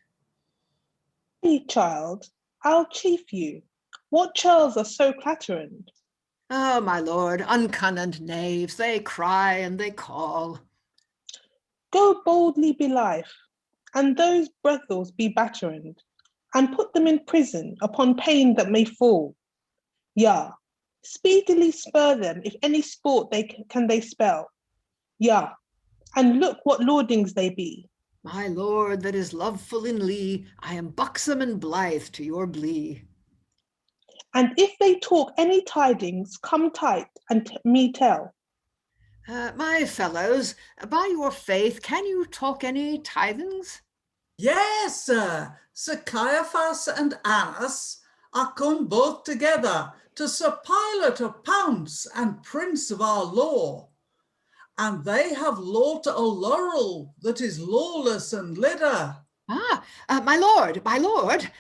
E: Hey, child, I'll chief you. What churls are so clatterand?
K: Oh, my lord, unconnand knaves, they cry and they call.
E: Go boldly be life, and those brothels be batterand, and put them in prison upon pain that may fall. Yea, speedily spur them if any sport can they spell. Yea, and look what lordings they be.
K: My lord that is loveful in lee, I am buxom and blithe to your blee.
E: And if they talk any tidings, come tight and me tell.
K: My fellows, by your faith, can you talk any tithings?
H: Yes, sir, Sir Caiaphas and Annas are come both together to Sir Pilate of Pounce and Prince of our law. And they have lawed a laurel that is lawless and litter.
K: My lord.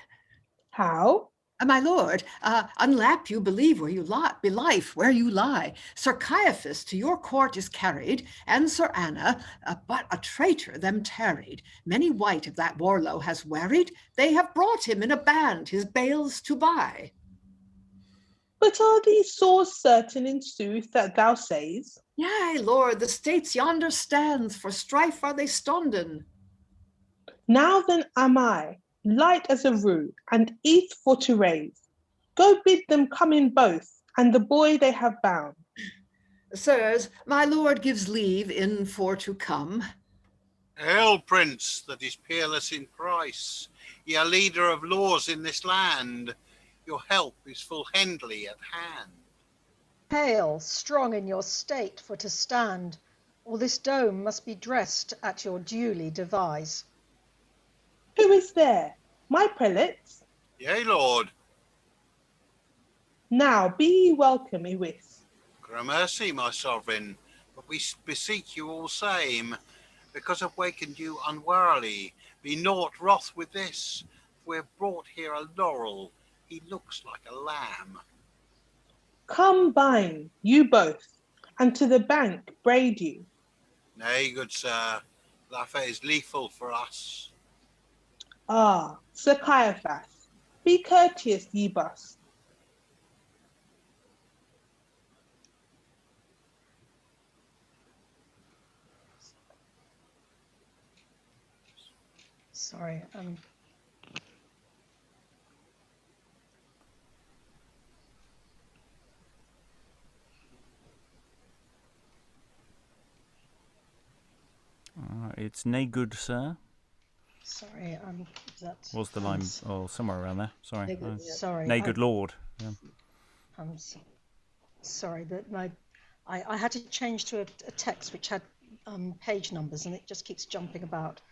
E: How?
K: My lord, unlap you believe where you lie, be life where you lie. Sir Caiaphas to your court is carried, and Sir Anna, but a traitor them tarried. Many wight of that warlow has wearied, they have brought him in a band his bales to buy.
E: But are these sores certain in sooth that thou says?
K: Yea, lord, the states yonder stands, for strife are they stonden.
E: Now then am I, light as a rue, and eath for to raise. Go bid them come in both, and the boy they have bound.
K: Sirs, my lord gives leave in for to come.
B: Hail, Prince, that is peerless in price, ye are leader of laws in this land. Your help is full hendly at hand.
C: Hail, strong in your state for to stand, or this dome must be dressed at your duly devise.
E: Who is there? My prelates?
B: Yea, Lord.
E: Now be ye welcome, Iwis.
B: Gramercy, my sovereign, but we beseech you all same, because I've wakened you unwarily. Be naught wroth with this, for we have brought here a laurel. He looks like a lamb.
E: Come bind, you both, and to the bank braid you.
B: Nay, good sir, that is lethal for us.
E: Ah, Sir Caiaphas, be courteous, ye bust.
C: Sorry.
A: It's nay good, sir.
C: Sorry. That
A: Was the line? Oh, somewhere around there. Sorry.
C: Sorry.
A: Nay good lord. Yeah.
C: Sorry, but I had to change to a text which had page numbers, and it just keeps jumping about.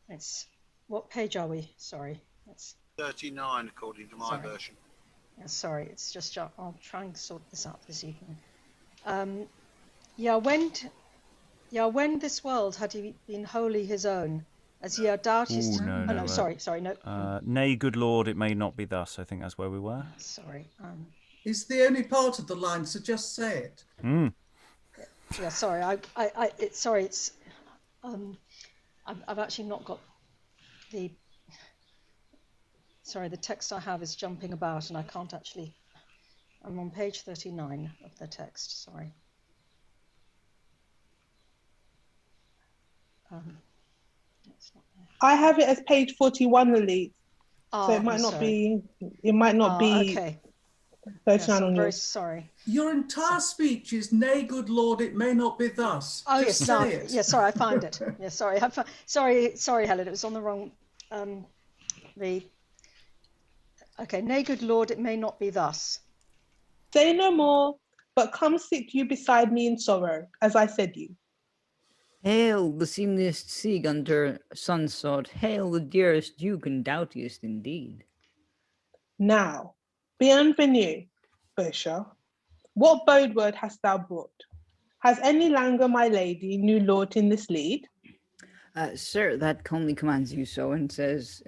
C: It's what page are we? Sorry, it's
B: 39 according to my version.
C: Yeah, sorry, it's just I'll try and sort this out this evening. When this world had he been wholly his own, as ye are doubtless. Sorry, no.
A: Nay, good lord, it may not be thus. I think that's where we were.
C: Sorry.
H: It's the only part of the line, so just say it.
C: Yeah, sorry. It's. I've actually not got the. Sorry, the text I have is jumping about, and I can't actually. I'm on page 39 of the text. Sorry. It's not there.
E: I have it as page 41, Lalitte. So it might
C: I'm
E: not
C: sorry.
E: be. It might not be.
C: Okay.
E: 39
C: Yes,
E: on
C: I'm very
E: yours.
C: sorry.
H: Your entire speech is, nay, good Lord, it may not be thus.
C: Oh
H: Just
C: yes,
H: say
C: no,
H: it.
C: yeah. Sorry, I found it. Yeah, sorry. Sorry, Helen. It was on the wrong. Okay. Nay, good Lord, it may not be thus.
E: Say no more, but come sit you beside me in sorrow, as I said you.
J: Hail the seemliest sea under sun-sought, hail the dearest duke and doughtiest indeed.
E: Now, bienvenue, Bosha. What bode word hast thou brought? Has any languor, my lady, new lord in this lead?
J: Sir, that comely commands you so, and says,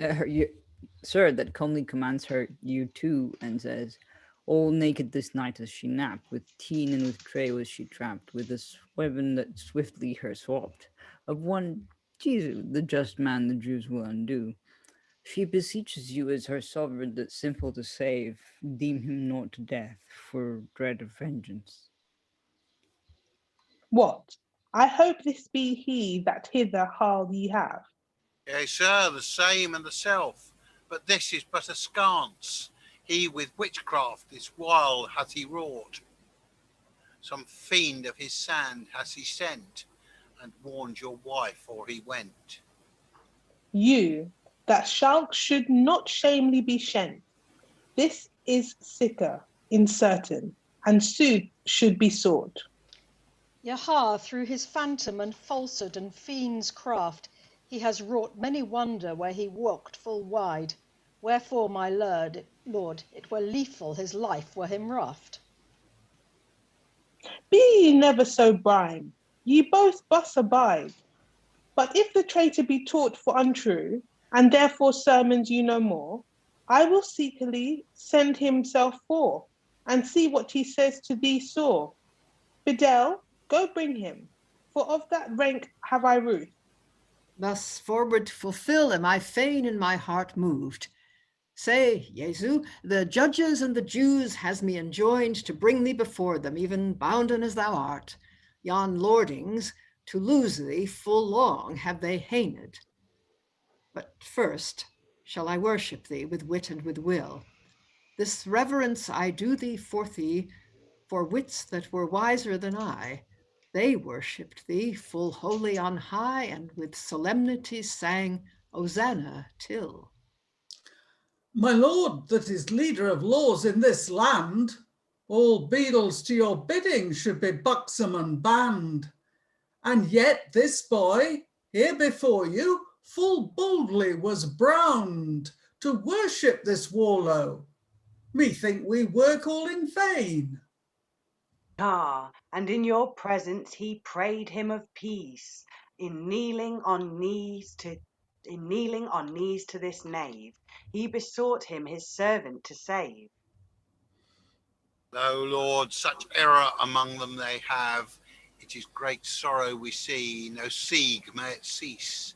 J: Sir, that comely commands her you too, and says, all naked this night as she napped, with teen and with tray was she trapped, with a sweven that swiftly her swapped, of one Jesu, the just man the Jews will undo. She beseeches you as her sovereign that's simple to save, deem him not to death, for dread of vengeance.
E: What? I hope this be he that hither harl ye have.
B: Yea, sir, the same and the self, but this is but askance. He with witchcraft this while hath he wrought. Some fiend of his sand has he sent, and warned your wife or he went.
E: You, that shalt should not shamely be shent. This is sicker, incertain, and sooth should be sought.
C: Yahar, through his phantom and falsehood and fiend's craft, he has wrought many wonder where he walked full wide. Wherefore, my lord, it were lieful his life were him raft.
E: Be ye never so brime, ye both bus abide. But if the traitor be taught for untrue, and therefore sermons you no more, I will secretly send himself for, and see what he says to thee sore. Bedell, go bring him, for of that rank have I ruth.
K: Thus forward to fulfill am I fain in my heart moved. Say, Jesu, the judges and the Jews has me enjoined to bring thee before them, even bounden as thou art. Yon lordings, to lose thee full long have they hained. But first shall I worship thee with wit and with will. This reverence I do thee for wits that were wiser than I. They worshipped thee full holy on high, and with solemnity sang Hosanna till.
H: My lord, that is leader of laws in this land, all beadles to your bidding should be buxom and banned. And yet this boy, here before you, full boldly was browned to worship this warlow. Methink we work all in vain.
I: Ah, and in your presence he prayed him of peace, in kneeling on knees to this knave, he besought him his servant to save.
B: Though, Lord, such error among them they have, it is great sorrow we see, no siege may it cease.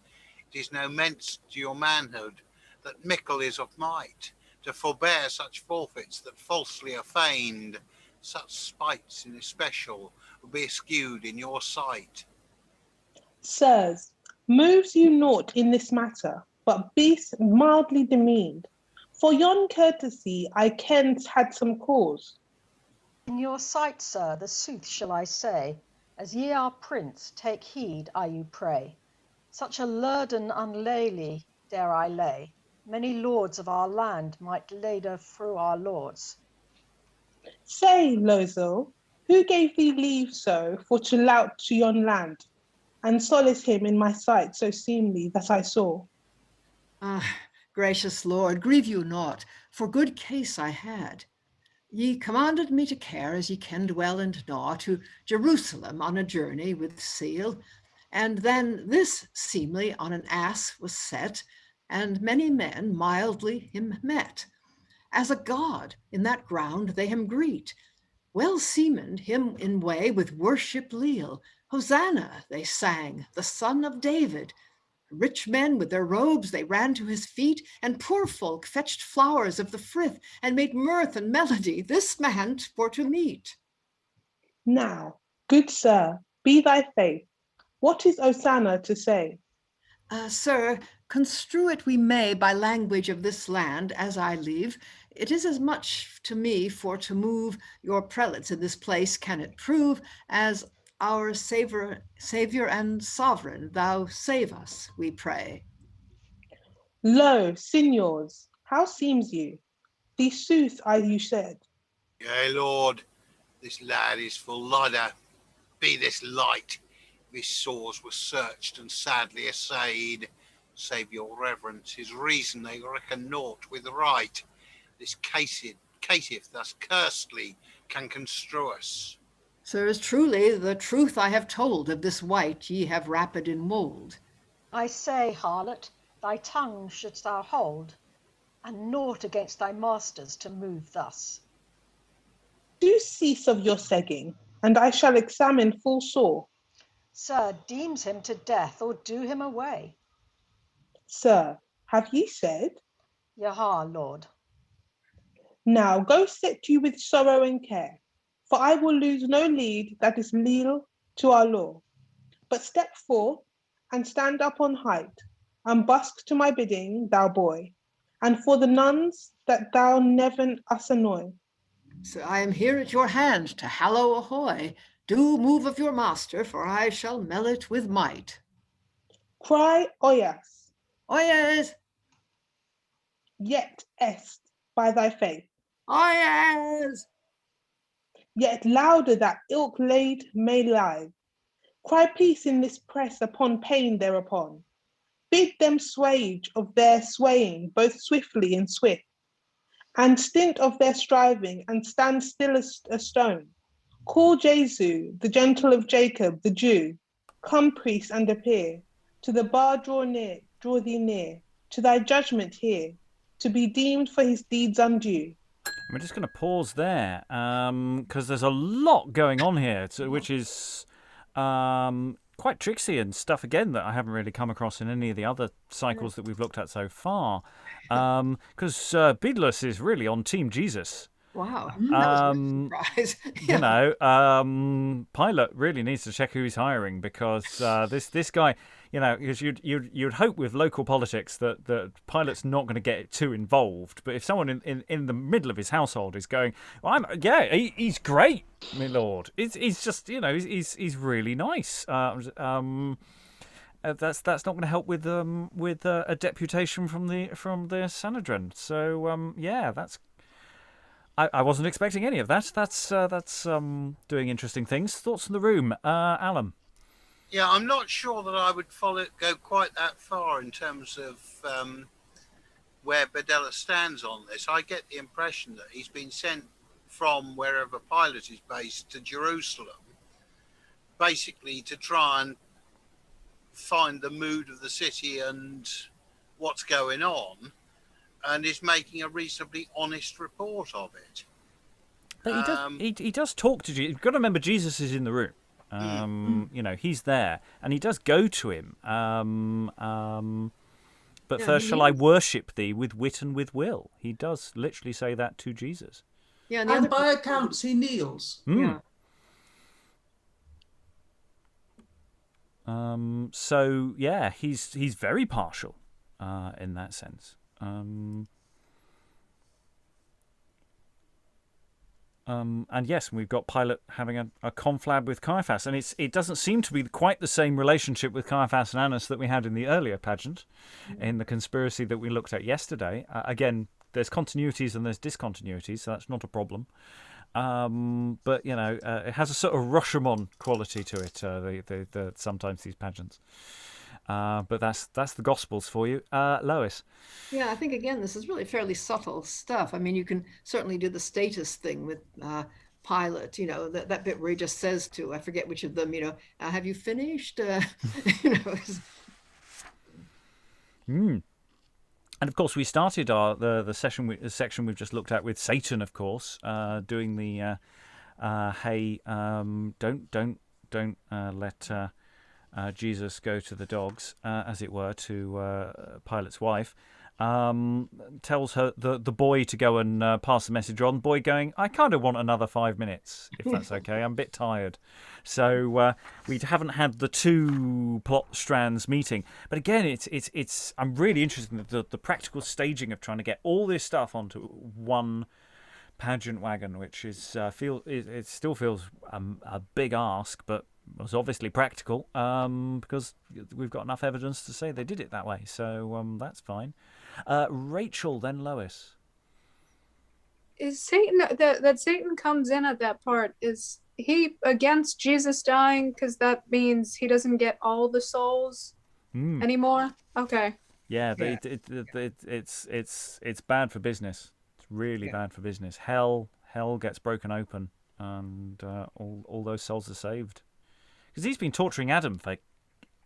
B: It is no menace to your manhood, that mickle is of might, to forbear such forfeits that falsely are feigned. Such spites in especial will be eschewed in your sight.
E: Sirs, moves you naught in this matter? but beast mildly demeaned. For yon courtesy I kenned had some cause.
C: In your sight, sir, the sooth shall I say, as ye are prince, take heed, I you pray. Such a lurden unlayly dare I lay, many lords of our land might lader through our lords.
E: Say, Loizel, who gave thee leave so for to lout to yon land, and solace him in my sight so seemly that I saw?
K: Ah, gracious lord, grieve you not, for good case I had. Ye commanded me to care, as ye kenned well and gnaw, to Jerusalem on a journey with seal, and then this seemly on an ass was set, and many men mildly him met. As a god in that ground they him greet, well seamaned him in way with worship leal. Hosanna, they sang, the son of David. Rich men with their robes they ran to his feet, and poor folk fetched flowers of the frith, and made mirth and melody this man for to meet.
E: Now, good sir, be thy faith. What is Hosanna to say?
K: Sir, construe it we may by language of this land, as I leave. It is as much to me for to move your prelates in this place can it prove, as our Saviour and Sovereign, thou save us, we pray.
E: Lo, signors, how seems you? The sooth I you said.
B: Yea, Lord, this lad is full lighter. Be this light. His sores were searched and sadly assayed. Save your reverence, his reason they reckon naught with right. This caitiff thus cursedly can construe us.
K: Sirs, truly the truth I have told of this wight ye have wrapped in mould.
C: I say, harlot, thy tongue shouldst thou hold, and naught against thy masters to move thus.
E: Do cease of your segging, and I shall examine full sore.
C: Sir, deems him to death, or do him away.
E: Sir, have ye said?
C: Yaha, lord.
E: Now go set you with sorrow and care, for I will lose no lead that is leal to our law. But step forth and stand up on height, and busk to my bidding, thou boy, and for the nuns that thou never us annoy.
K: So I am here at your hand to hallow ahoy. Do move of your master, for I shall mell it with might.
E: Cry oyas.
K: Oyes!
E: Yet est by thy faith.
K: Oyes!
E: Yet louder that ilk laid may lie. Cry peace in this press upon pain thereupon. Bid them swage of their swaying both swiftly and swift, and stint of their striving and stand still as a stone. Call Jesu, the gentle of Jacob, the Jew. Come, priest, and appear. To the bar draw thee near. To thy judgment here, to be deemed for his deeds undue.
A: We're just going to pause there because there's a lot going on here, which is quite tricksy and stuff, again, that I haven't really come across in any of the other cycles that we've looked at so far. Because Bedellus is really on Team Jesus.
K: Wow, that was a surprise.
A: You know, Pilate really needs to check who he's hiring, because this guy, you know, because you'd hope with local politics that Pilate's not going to get too involved. But if someone in the middle of his household is going, well, he's great, my lord. He's just, you know, he's really nice. That's not going to help with a deputation from the Sanhedrin. So that's. I wasn't expecting any of that. That's doing interesting things. Thoughts in the room, Alan?
B: Yeah, I'm not sure that I would go quite that far in terms of where Bedellus stands on this. I get the impression that he's been sent from wherever Pilate is based to Jerusalem, basically to try and find the mood of the city and what's going on, and is making a reasonably honest report of it.
A: But he does talk to Jesus. You've got to remember, Jesus is in the room. You know, he's there, and he does go to him. But first shall I worship thee with wit and with will. He does literally say that to Jesus.
K: Yeah,
H: and by accounts he kneels.
K: Yeah.
A: So yeah, he's very partial. in that sense. And yes, we've got Pilate having a conflab with Caiaphas, and it doesn't seem to be quite the same relationship with Caiaphas and Annas that we had in the earlier pageant, in the conspiracy that we looked at yesterday. Again, there's continuities and there's discontinuities, so that's not a problem. But it has a sort of Rashomon quality to it. The sometimes these pageants. But that's the Gospels for you, Lois.
K: Yeah, I think again this is really fairly subtle stuff. I mean, you can certainly do the status thing with Pilate. That bit where he just says to, I forget which of them, have you finished?
A: And of course, we started the section we've just looked at with Satan, of course, doing the hey, don't let Jesus go to the dogs, as it were, to Pilate's wife. Tells her the boy to go and pass the message on. Boy going, I kind of want another 5 minutes, if that's okay. I'm a bit tired. So we haven't had the two plot strands meeting. But again, it's I'm really interested in the practical staging of trying to get all this stuff onto one pageant wagon, which is it still feels a big ask, but was obviously practical because we've got enough evidence to say they did it that way. So that's fine. Rachael, then Lois.
D: Is Satan that Satan comes in at that part? Is he against Jesus dying because that means he doesn't get all the souls anymore? Okay.
A: Yeah, it's bad for business. It's really bad for business. Hell gets broken open, and all those souls are saved. Because he's been torturing Adam for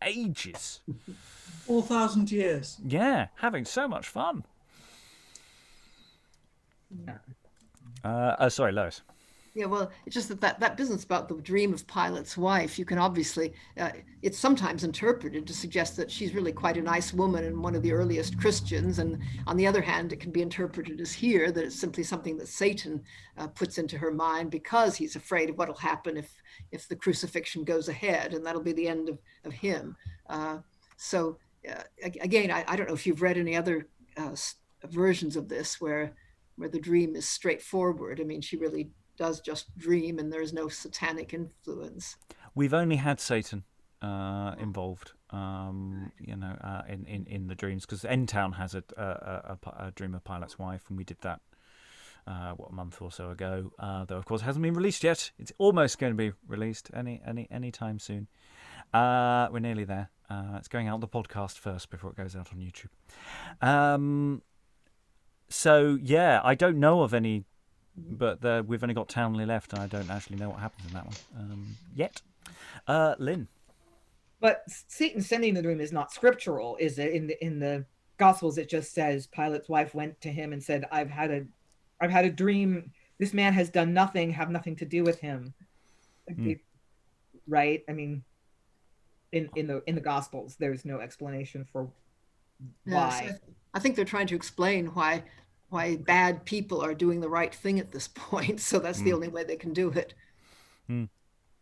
A: ages.
H: 4,000 years.
A: Yeah, having so much fun. Sorry, Lois.
K: Yeah, well, it's just that business about the dream of Pilate's wife, you can obviously, it's sometimes interpreted to suggest that she's really quite a nice woman and one of the earliest Christians. And on the other hand, it can be interpreted as here that it's simply something that Satan puts into her mind because he's afraid of what will happen if the crucifixion goes ahead, and that'll be the end of him. So again, I don't know if you've read any other versions of this where the dream is straightforward. I mean, she really does just dream and there's no satanic influence.
A: We've only had Satan involved, in the dreams, because N-Town has a dream of Pilate's wife, and we did that a month or so ago. Though of course it hasn't been released yet. It's almost going to be released any time soon. We're nearly there. It's going out on the podcast first before it goes out on YouTube. So yeah, I don't know of any. But we've only got Townley left, and I don't actually know what happens in that one yet. Lynn.
G: But Satan sending the dream is not scriptural, is it? In the Gospels, it just says Pilate's wife went to him and said, "I've had a dream. This man has done nothing. Have nothing to do with him." Right? I mean, in the Gospels, there's no explanation for why.
K: Yes, I think they're trying to explain why bad people are doing the right thing at this point. So that's the only way they can do it.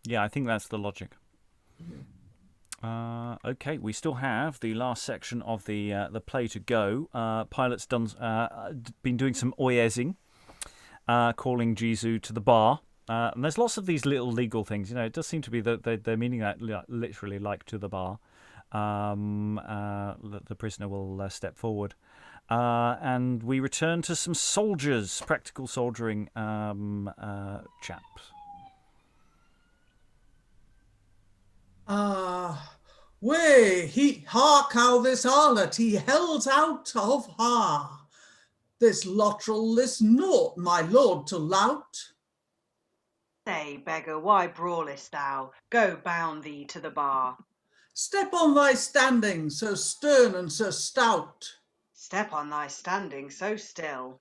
A: Yeah, I think that's the logic. Okay, we still have the last section of the play to go. Pilate's been doing some oyezing, calling Jesus to the bar. And there's lots of these little legal things. It does seem to be that they're meaning that literally like to the bar. The prisoner will step forward. And we return to some soldiers, practical soldiering chaps.
H: Hark how this harlot he held out of her. This lottrel list naught, my lord, to lout.
I: Say, beggar, why brawlest thou? Go bound thee to the bar.
H: Step on thy standing, so stern and so stout.
I: Step on thy standing so still.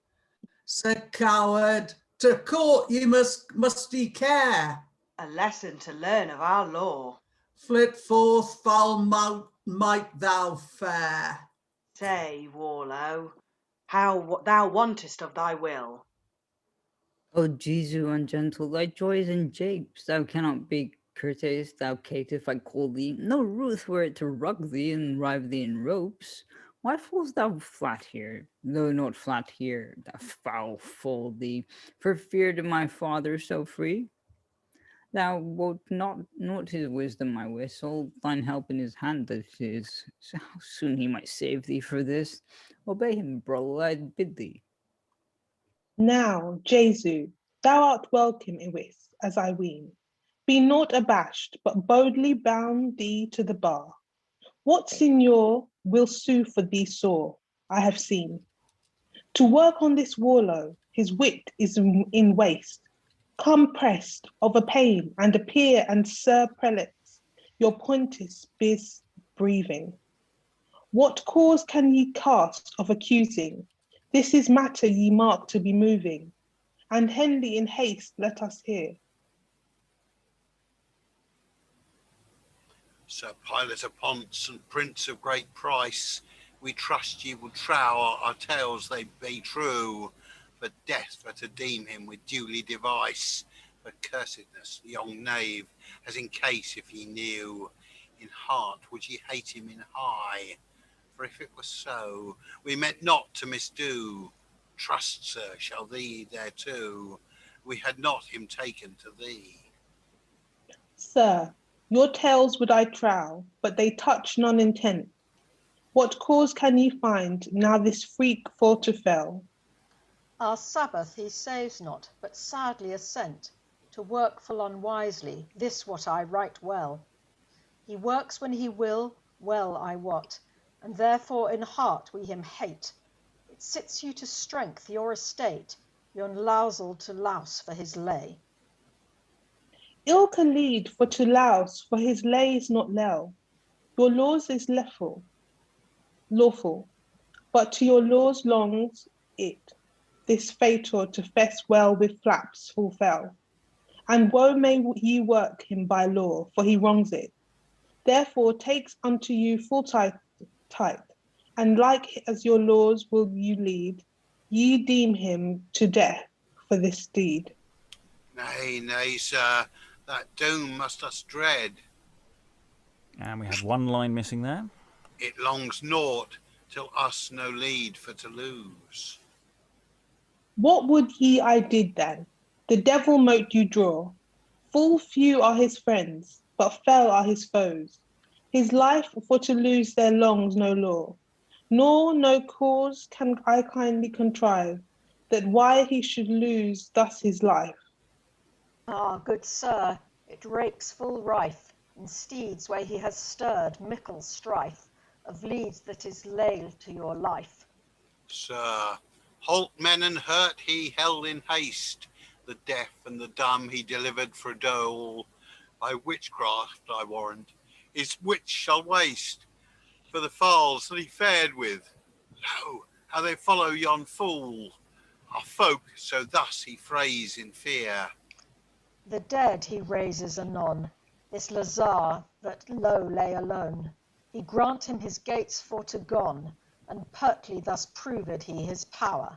H: Said coward, to court ye must ye care.
I: A lesson to learn of our law.
H: Flit forth, foul might thou fare.
I: Say, Warlow, how thou wantest of thy will.
J: O Jesu ungentle, thy joys and japes, thou cannot be courteous, thou Kate, if I call thee. No ruth were it to rug thee and rive thee in ropes. Why fall'st thou flat here, though not flat here, thou foul fall thee, for fear to my father so free? Thou wilt not his wisdom, I whistle, thine help in his hand that is. So how soon he might save thee for this. Obey him, brother, I bid thee.
E: Now, Jesu, thou art welcome, Iwis, as I ween. Be not abashed, but boldly bound thee to the bar. What signor will sue for thee sore, I have seen. To work on this warlow, his wit is in waste. Come pressed of a pain, and appear, and Sir Prelates, your pointis bis breathing. What cause can ye cast of accusing? This is matter ye mark to be moving. And Henley in haste let us hear.
B: Sir Pilate of Ponce and Prince of great price, we trust ye will trow our tales they be true. For death for to deem him with duly device. For cursedness, the young knave, as in case if ye knew, in heart would ye hate him in high. For if it were so, we meant not to misdo. Trust, sir, shall thee thereto, we had not him taken to thee.
E: Sir, your tales would I trow, but they touch none intent. What cause can ye find, now this freak fall to fell?
C: Our Sabbath he saves not, but sadly assent to work full unwisely, this what I right well. He works when he will, well I wot, and therefore in heart we him hate. It sits you to strength your estate, yon lousel to louse for his lay.
E: Ill can lead for to louse, for his lay is not lel. Your laws is lawful, but to your laws longs it, this fator to fess well with flaps fulfell. And woe may ye work him by law, for he wrongs it. Therefore takes unto you full tithe, and like as your laws will you lead, ye deem him to death for this deed.
B: Nay, nay, sir, that doom must us dread.
A: And we have one line missing there.
B: It longs naught till us no lead for to lose.
E: What would ye I did then? The devil mote you draw. Full few are his friends, but fell are his foes. His life for to lose there longs no law, nor no cause can I kindly contrive, that why he should lose thus his life.
C: Ah, good sir, it rakes full rife, in steeds where he has stirred mickle strife, of leads that is lail to your life.
B: Sir, halt men and hurt he held in haste, the deaf and the dumb he delivered for dole. By witchcraft, I warrant, his wit shall waste, for the fowls that he fared with. Lo, how they follow yon fool. Our folk, so thus he frays in fear.
C: The dead he raises anon, this Lazar that low lay alone. He grant him his gates for to gone, and pertly thus proved he his power.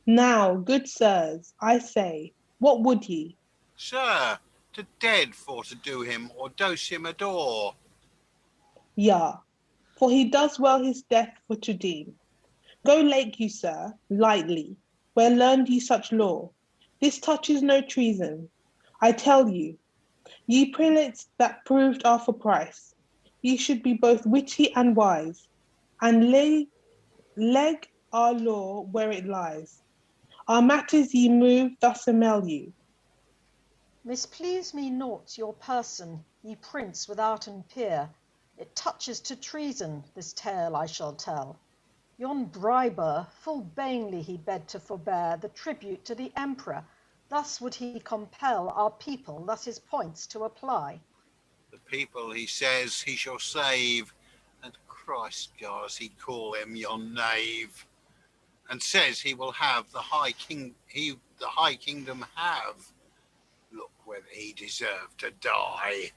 E: Now, good sirs, I say, what would ye?
B: Sir, to dead for to do him, or dose him adore.
E: Yea, for he does well his death for to deem. Go lake you, sir, lightly, where learned ye such law? This touches no treason, I tell you. Ye prelates that proved are for price, ye should be both witty and wise, and leg our law where it lies. Our matters ye move thus amel you.
C: Misplease me not your person, ye prince without an peer. It touches to treason, this tale I shall tell. Yon briber, full vainly he bed to forbear the tribute to the emperor. Thus would he compel our people thus his points to apply.
B: The people, he says, he shall save, and Christ guards he call him yon knave, and says he will have the high kingdom have. Look whether he deserve to die.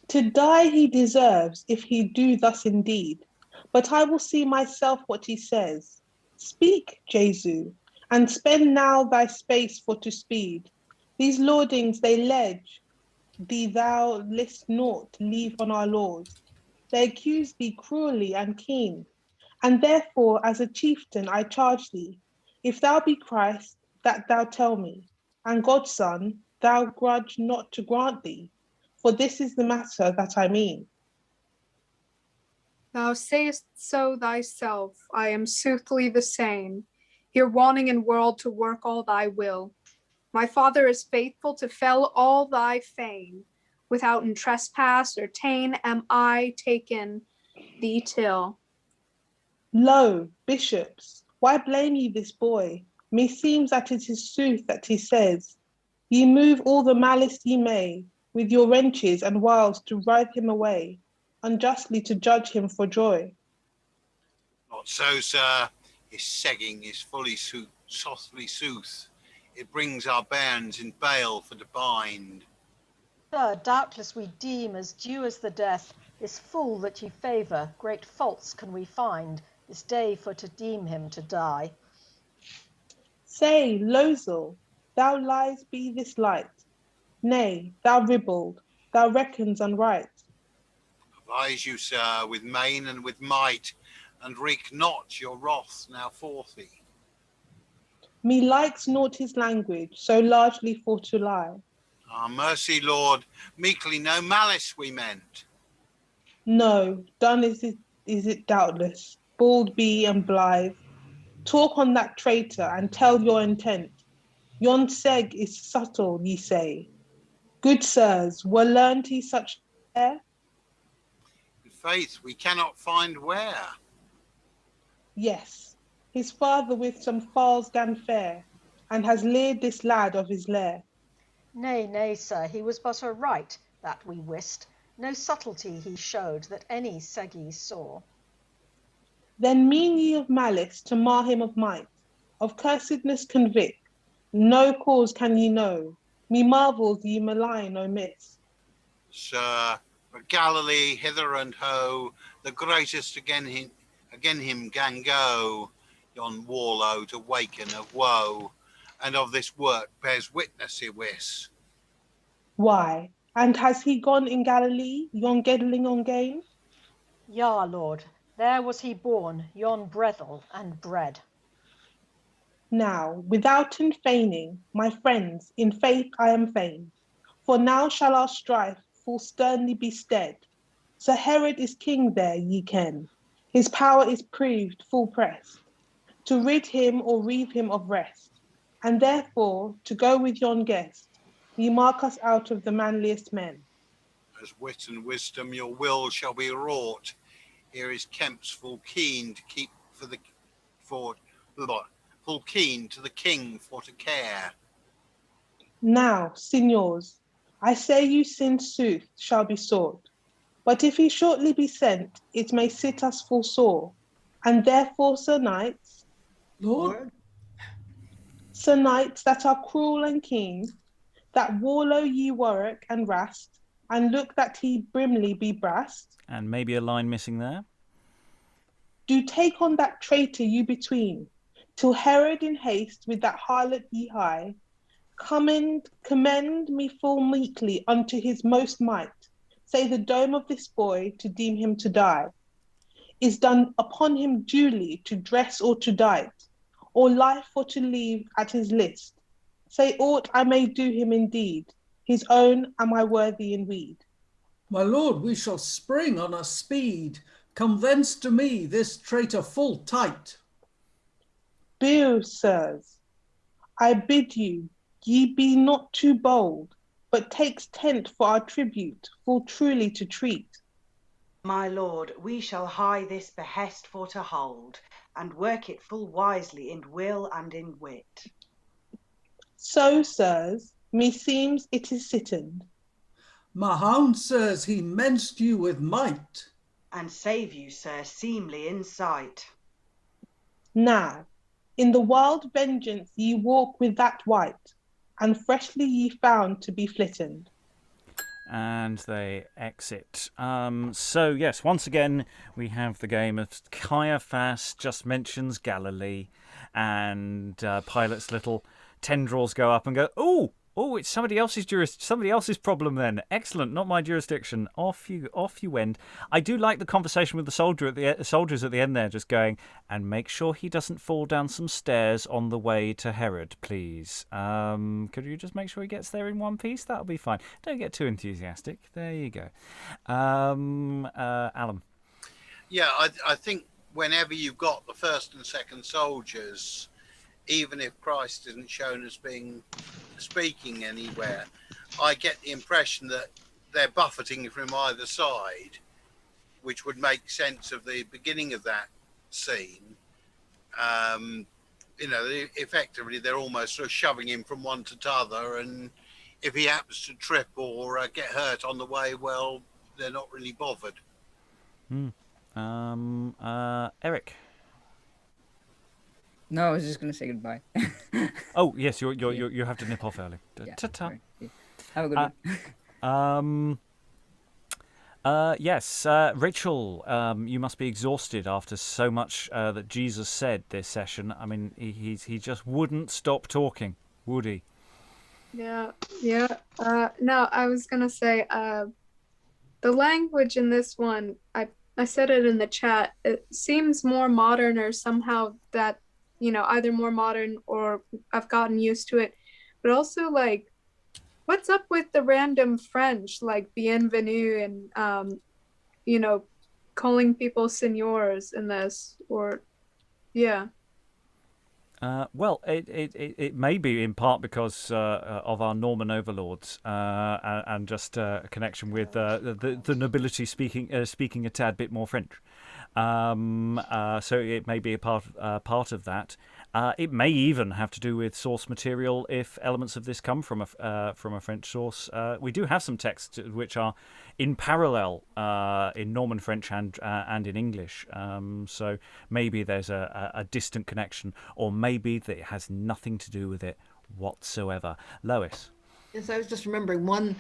E: To die he deserves, if he do thus indeed. But I will see myself what he says. Speak, Jesu, and spend now thy space for to speed. These laudings they ledge, thee thou list naught leave on our laws. They accuse thee cruelly and keen, and therefore as a chieftain I charge thee, if thou be Christ, that thou tell me, and God's son, thou grudge not to grant thee, for this is the matter that I mean.
D: Thou sayest so thyself, I am soothly the same, here wanting in world to work all thy will. My father is faithful to fell all thy fame, withouten trespass or tain am I taken thee till.
E: Lo, bishops, why blame ye this boy? Meseems that it is sooth that he says, ye move all the malice ye may, with your wrenches and wiles to drive him away, unjustly to judge him for joy.
B: Not so, sir. His segging is fully softly sooth. It brings our bairns in bail for to bind.
C: Sir, doubtless we deem as due as the death, this fool that ye favour, great faults can we find, this day for to deem him to die.
E: Say, Losel, thou lies be this light. Nay, thou ribald, thou reckons unright.
B: Advise you, sir, with main and with might, and wreak not your wrath now forthy.
E: Me likes not his language, so largely for to lie.
B: Our mercy, Lord, meekly no malice we meant.
E: No, done is it doubtless, bald be and blithe. Talk on that traitor and tell your intent. Yon seg is subtle, ye say. Good sirs, were learned he such there?
B: In faith, we cannot find where.
E: Yes, his father with some fowls gan fare, and has leered this lad of his lair.
C: Nay, nay, sir, he was but a right, that we wist. No subtlety he showed that any seggy saw.
E: Then mean ye of malice to mar him of might, of cursedness convict, no cause can ye know, me marvels ye malign omiss.
B: Sir, for Galilee hither and ho, the greatest again him gan go, yon warlow to waken of woe, and of this work bears witness he wis.
E: Why, and has he gone in Galilee, yon gedling on game?
C: Yea, Lord, there was he born, yon brethel and bred.
E: Now, withouten feigning, my friends, in faith I am fain, for now shall our strife full sternly be stead. Sir Herod is king there, ye ken, his power is proved full pressed, to rid him or reave him of rest, and therefore, to go with yon guest, ye mark us out of the manliest men.
B: As wit and wisdom your will shall be wrought, here is Kemp's full keen to keep full keen to the king for to care.
E: Now, signors, I say you sin sooth shall be sought, but if he shortly be sent, it may sit us full sore, and therefore, sir knights,
H: Lord,
E: sir knights that are cruel and keen, that warlow ye Warwick and Rast, and look that he brimley be brast,
A: And maybe a line missing there.
E: do take on that traitor you between, till Herod in haste with that harlot ye hie, commend me full meekly unto his most might, say the dome of this boy to deem him to die, is done upon him duly to dress or to diet, or life for to leave at his list, say aught I may do him indeed, his own am I worthy in weed.
H: my lord, we shall spring on a speed. Come thence to me, this traitor full tight.
E: Bew, sirs, I bid you, ye be not too bold, but takes tent for our tribute, full truly to treat.
I: My lord, we shall high this behest for to hold, and work it full wisely in will and in wit.
E: So, sirs, meseems it is sitten.
H: My hound, sirs, he menced you with might.
I: And save you, sir, seemly in sight.
E: Now, in the wild vengeance ye walk with that wight, and freshly ye found to be flittened.
A: And they exit. So, yes, once again, we have the game of Caiaphas just mentions Galilee, and Pilate's little tendrils go up and go, oh, Oh, it's somebody else's problem then. Excellent, not my jurisdiction. Off you went. I do like the conversation with the soldiers at the end there, just going, and make sure he doesn't fall down some stairs on the way to Herod, please. Could you just make sure he gets there in one piece? That'll be fine. Don't get too enthusiastic. There you go. Alan.
B: Yeah, I think whenever you've got the first and second soldiers, even if Christ isn't shown as being speaking anywhere, I get the impression that they're buffeting from either side, which would make sense of the beginning of that scene. Effectively, they're almost sort of shoving him from one to t'other, and if he happens to trip or get hurt on the way, well, they're not really bothered.
A: Eric.
J: No, I was just going to say goodbye.
A: Oh yes, you have to nip off early.
J: Yeah,
A: Ta-ta.
J: sorry. Yeah. Have a good one.
A: Yes, Rachael, you must be exhausted after so much that Jesus said this session. I mean, he just wouldn't stop talking, would he?
D: Yeah. No, I was going to say the language in this one, I said it in the chat, it seems more modern, or somehow that, either more modern or I've gotten used to it. But also, like, what's up with the random French, like bienvenue and, calling people seigneurs in this, or, yeah.
A: Well, it may be in part because of our Norman overlords and just a connection with the nobility speaking a tad bit more French. So it may be a part of that. It may even have to do with source material if elements of this come from a French source. We do have some texts which are in parallel in Norman French and in English. So maybe there's a distant connection, or maybe that it has nothing to do with it whatsoever. Lois.
K: Yes, I was just remembering one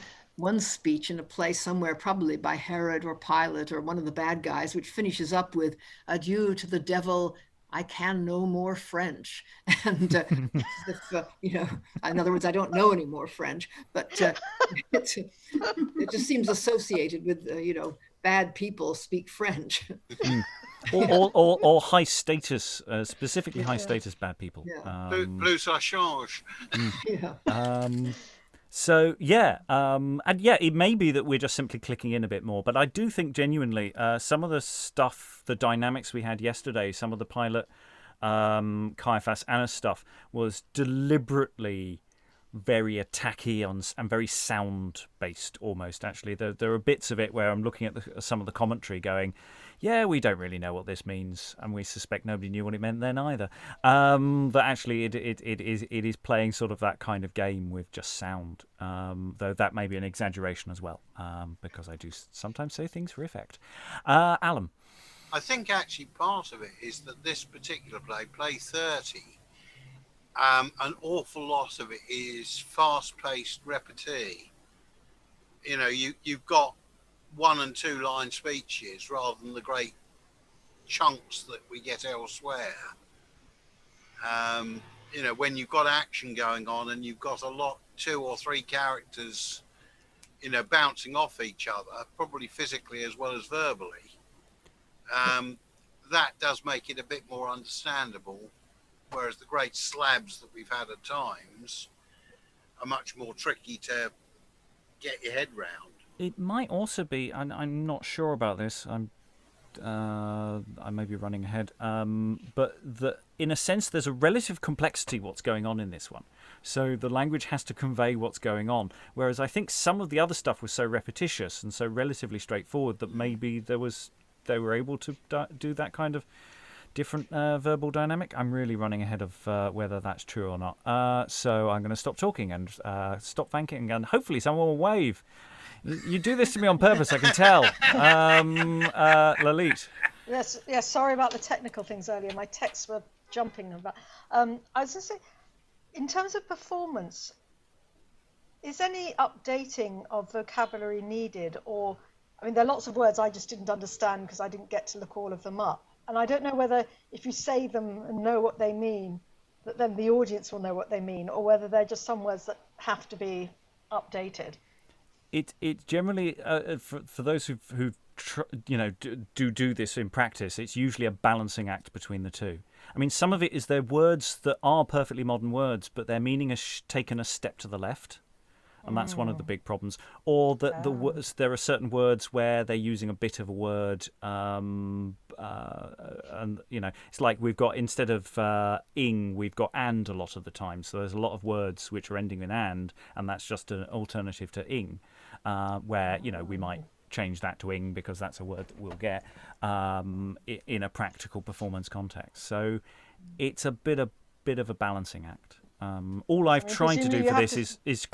K: speech in a play somewhere, probably by Herod or Pilate or one of the bad guys, which finishes up with "Adieu to the devil, I can no more French." And in other words, I don't know any more French, but it just seems associated with bad people speak French.
A: or high status, specifically high status bad people.
B: Yeah. Plus ça change.
A: So it may be that we're just simply clicking in a bit more, but I do think genuinely some of the stuff, the dynamics we had yesterday, some of the Pilate, Caiaphas, Annas stuff was deliberately very attacky and very sound based almost. Actually, there are bits of it where I'm looking at some of the commentary going, yeah, we don't really know what this means, and we suspect nobody knew what it meant then either. But actually, it is playing sort of that kind of game with just sound, though that may be an exaggeration as well, because I do sometimes say things for effect. Alan.
B: I think actually part of it is that this particular play 30, an awful lot of it is fast-paced repartee. You've got 1 and 2 line speeches rather than the great chunks that we get elsewhere. When you've got action going on and you've got 2 or 3 characters, bouncing off each other, probably physically as well as verbally, that does make it a bit more understandable. Whereas the great slabs that we've had at times are much more tricky to get your head round.
A: It might also be, I'm not sure about this, I may be running ahead, but in a sense there's a relative complexity what's going on in this one. So the language has to convey what's going on. Whereas I think some of the other stuff was so repetitious and so relatively straightforward that maybe they were able to do that kind of different verbal dynamic. I'm really running ahead of whether that's true or not. So I'm going to stop talking and stop thanking, and hopefully someone will wave. You do this to me on purpose, I can tell. Lalitte.
C: Yes. Sorry about the technical things earlier. My texts were jumping about. I was going to say, in terms of performance, is any updating of vocabulary needed? Or, I mean, there are lots of words I just didn't understand because I didn't get to look all of them up. And I don't know whether if you say them and know what they mean, that then the audience will know what they mean, or whether they're just some words that have to be updated?
A: It generally for those who do this in practice, it's usually a balancing act between the two. I mean, some of it is they're words that are perfectly modern words, but their meaning has taken a step to the left, and that's one of the big problems. Or that there are certain words where they're using a bit of a word, and it's like we've got, instead of ing, we've got and a lot of the time. So there's a lot of words which are ending in and that's just an alternative to ing, where we might change that to ing because that's a word that we'll get in a practical performance context. So it's a bit of a balancing act. All I've tried to do for this is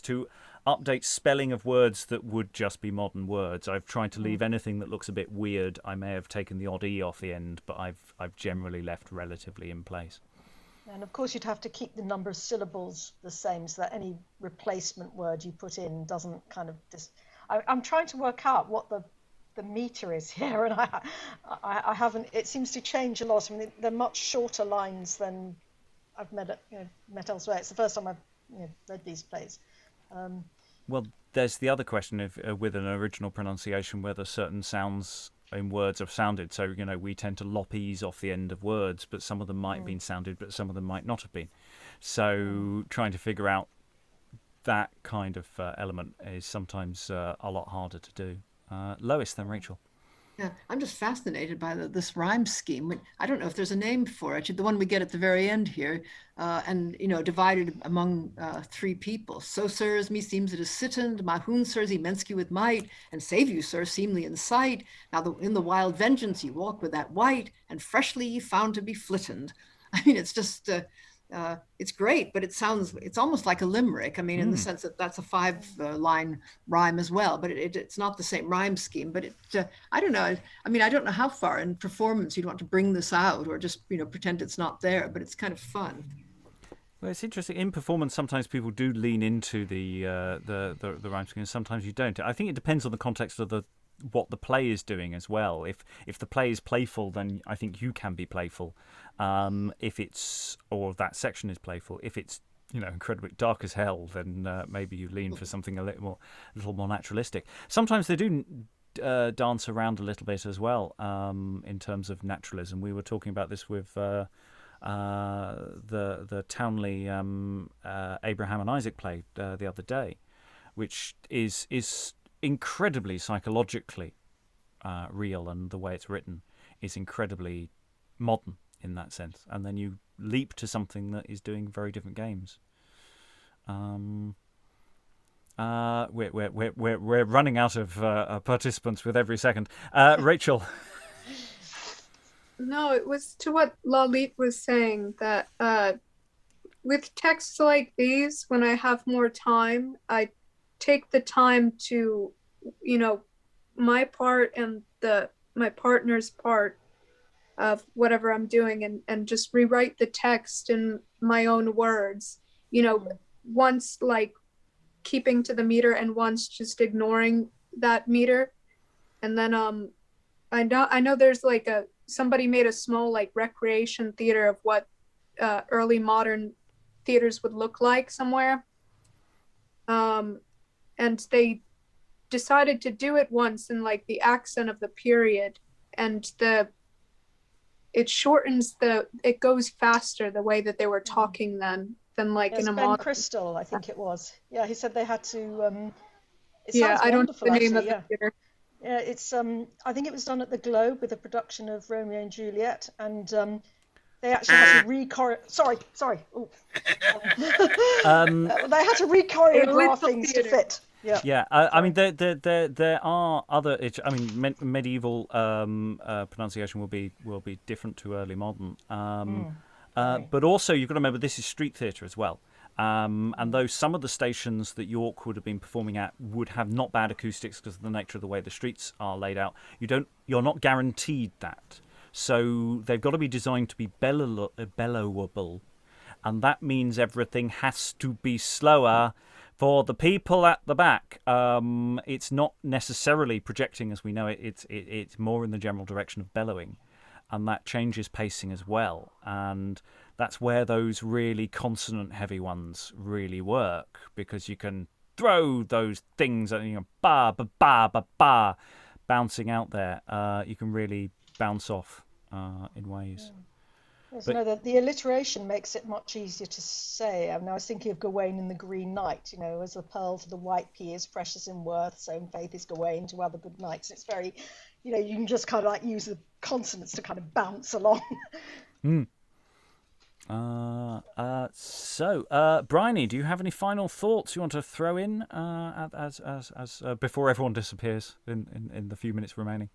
A: to update spelling of words that would just be modern words. I've tried to leave anything that looks a bit weird. I may have taken the odd e off the end, but I've generally left relatively in place.
C: And of course, you'd have to keep the number of syllables the same, so that any replacement word you put in doesn't kind of I'm trying to work out what the meter is here, and I haven't. It seems to change a lot. I mean, they're much shorter lines than I've met elsewhere. It's the first time I've read these plays.
A: Well, there's the other question of with an original pronunciation, whether certain sounds in words have sounded. So we tend to lop e's off the end of words, but some of them might have been sounded, but some of them might not have been. So trying to figure out that kind of element is sometimes a lot harder to do. Lois, then Rachael.
K: Yeah, I'm just fascinated by this rhyme scheme. I don't know if there's a name for it. The one we get at the very end here, and divided among three people. So, sirs, me seems it is sittend, my hoon, sirs, immense with might, and save you, sir, seemly in sight. Now, in the wild vengeance ye walk with that white, and freshly ye found to be flittened. I mean, it's just it's great, but it's almost like a limerick. I mean, in the sense that that's a 5-line rhyme as well, but it's not the same rhyme scheme. But I don't know. I mean, I don't know how far in performance you'd want to bring this out, or just pretend it's not there. But it's kind of fun.
A: Well, it's interesting. In performance, sometimes people do lean into the rhyme scheme, and sometimes you don't. I think it depends on the context of what the play is doing as well. If the play is playful, then I think you can be playful. Or that section is playful. If it's incredibly dark as hell, then maybe you lean for something a little more naturalistic. Sometimes they do dance around a little bit as well in terms of naturalism. We were talking about this with the Townley Abraham and Isaac play the other day, which is incredibly psychologically real, and the way it's written is incredibly modern in that sense. And then you leap to something that is doing very different games. We're running out of participants with every second. Rachael.
D: No, it was to what Lalitte was saying, that with texts like these, when I have more time, I take the time to, my part and my partner's part of whatever I'm doing, and just rewrite the text in my own words, once like keeping to the meter and once just ignoring that meter. And then I know there's like somebody made a small like recreation theater of what early modern theaters would look like somewhere, and they decided to do it once in like the accent of the period, and it shortens it goes faster the way that they were talking then than like in a
C: Ben
D: modern.
C: Crystal, I think it was. Yeah, he said they had to.
D: I don't know the name of the theater.
C: Yeah, it's I think it was done at the Globe with a production of Romeo and Juliet, and they actually had to Sorry. Ooh. They had to re-choreograph things to fit. Yeah.
A: Yeah. I mean, there are other. Medieval pronunciation will be different to early modern. But also you've got to remember this is street theatre as well. And though some of the stations that York would have been performing at would have not bad acoustics because of the nature of the way the streets are laid out, you're not guaranteed that. So they've got to be designed to be bellowable, and that means everything has to be slower for the people at the back. It's not necessarily projecting as we know it. It's more in the general direction of bellowing, and that changes pacing as well. And that's where those really consonant-heavy ones really work, because you can throw those things, ba ba ba ba ba, bouncing out there. You can really bounce off in ways.
C: Yes, no, the alliteration makes it much easier to say. I was thinking of Gawain in the Green Knight, as the pearl to the white pea is precious in worth, so in faith is Gawain to other good knights. It's very, you can just kind of like use the consonants to kind of bounce along.
A: Briony, do you have any final thoughts you want to throw in as before everyone disappears in the few minutes remaining?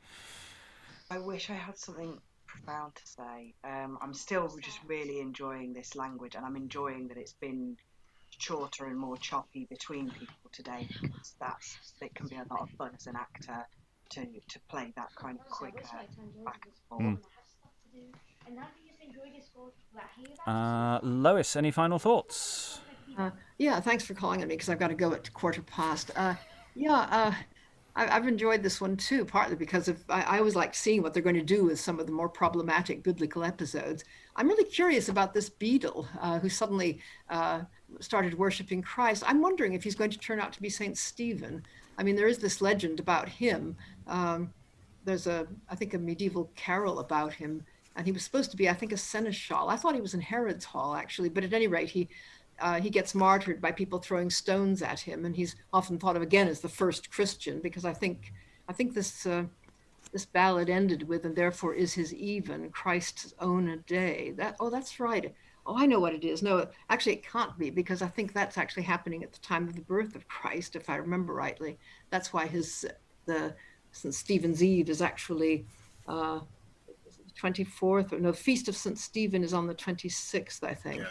I: I wish I had something profound to say. I'm still just really enjoying this language, and I'm enjoying that it's been shorter and more choppy between people today, because it can be a lot of fun as an actor to play that kind of quicker back and forth.
A: Lois, any final thoughts?
K: Yeah, thanks for calling on me, because I've got to go at 1:15. I've enjoyed this one too, partly because I always like seeing what they're going to do with some of the more problematic biblical episodes. I'm really curious about this beadle who suddenly started worshiping Christ. I'm wondering if he's going to turn out to be Saint Stephen. I mean, there is this legend about him. There's I think a medieval carol about him, and he was supposed to be, I think, a seneschal. I thought he was in Herod's hall, actually, but at any rate, he gets martyred by people throwing stones at him, and he's often thought of again as the first Christian, because I think this ballad ended with, and therefore is his even, Christ's own a day. That's right. Oh, I know what it is. No, actually it can't be, because I think that's actually happening at the time of the birth of Christ, if I remember rightly. That's why the St. Stephen's Eve is actually 24th, or no, Feast of St. Stephen is on the 26th, I think.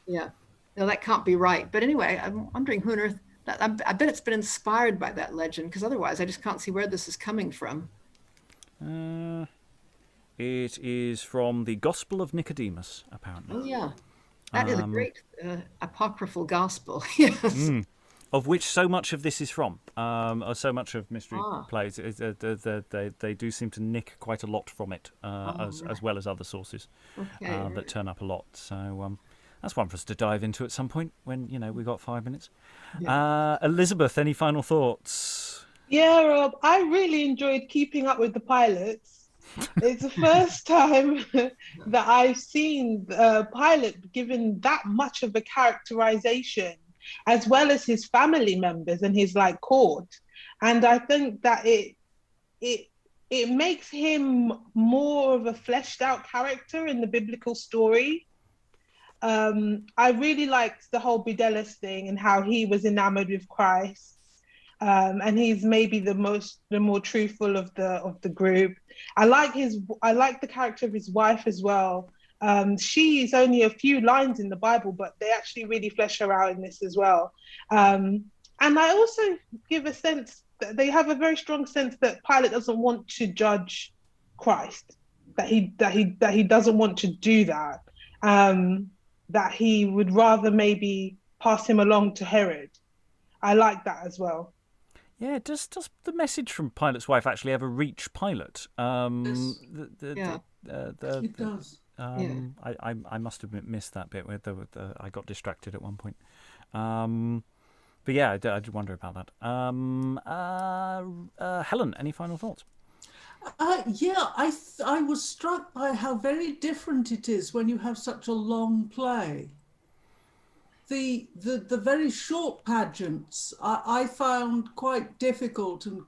K: Yeah. No, that can't be right. But anyway, I'm wondering who on earth, I bet it's been inspired by that legend, because otherwise I just can't see where this is coming from.
A: It is from the Gospel of Nicodemus, apparently.
K: Oh, yeah. That is a great apocryphal gospel, yes.
A: Of which so much of this is from, or so much of mystery plays. They do seem to nick quite a lot from it, as well as other sources that turn up a lot. So that's one for us to dive into at some point when, we've got 5 minutes. Yeah. Elizabeth, any final thoughts?
E: Yeah, Rob, I really enjoyed keeping up with the pilots. It's the first time that I've seen Pilate given that much of a characterization, as well as his family members and his court. And I think that it makes him more of a fleshed out character in the biblical story. I really liked the whole Bedellus thing and how he was enamored with Christ. And he's maybe the more truthful of the group. I like the character of his wife as well. She's only a few lines in the Bible, but they actually really flesh her out in this as well. And I also give a sense that they have a very strong sense that Pilate doesn't want to judge Christ, that he doesn't want to do that. That he would rather maybe pass him along to Herod. I like that as well.
A: Yeah, does the message from Pilate's wife actually ever reach Pilate?
H: It does.
A: I must have missed that bit where I got distracted at one point. But yeah, I did wonder about that. Helen, any final thoughts?
H: I was struck by how very different it is when you have such a long play. The very short pageants I found quite difficult, and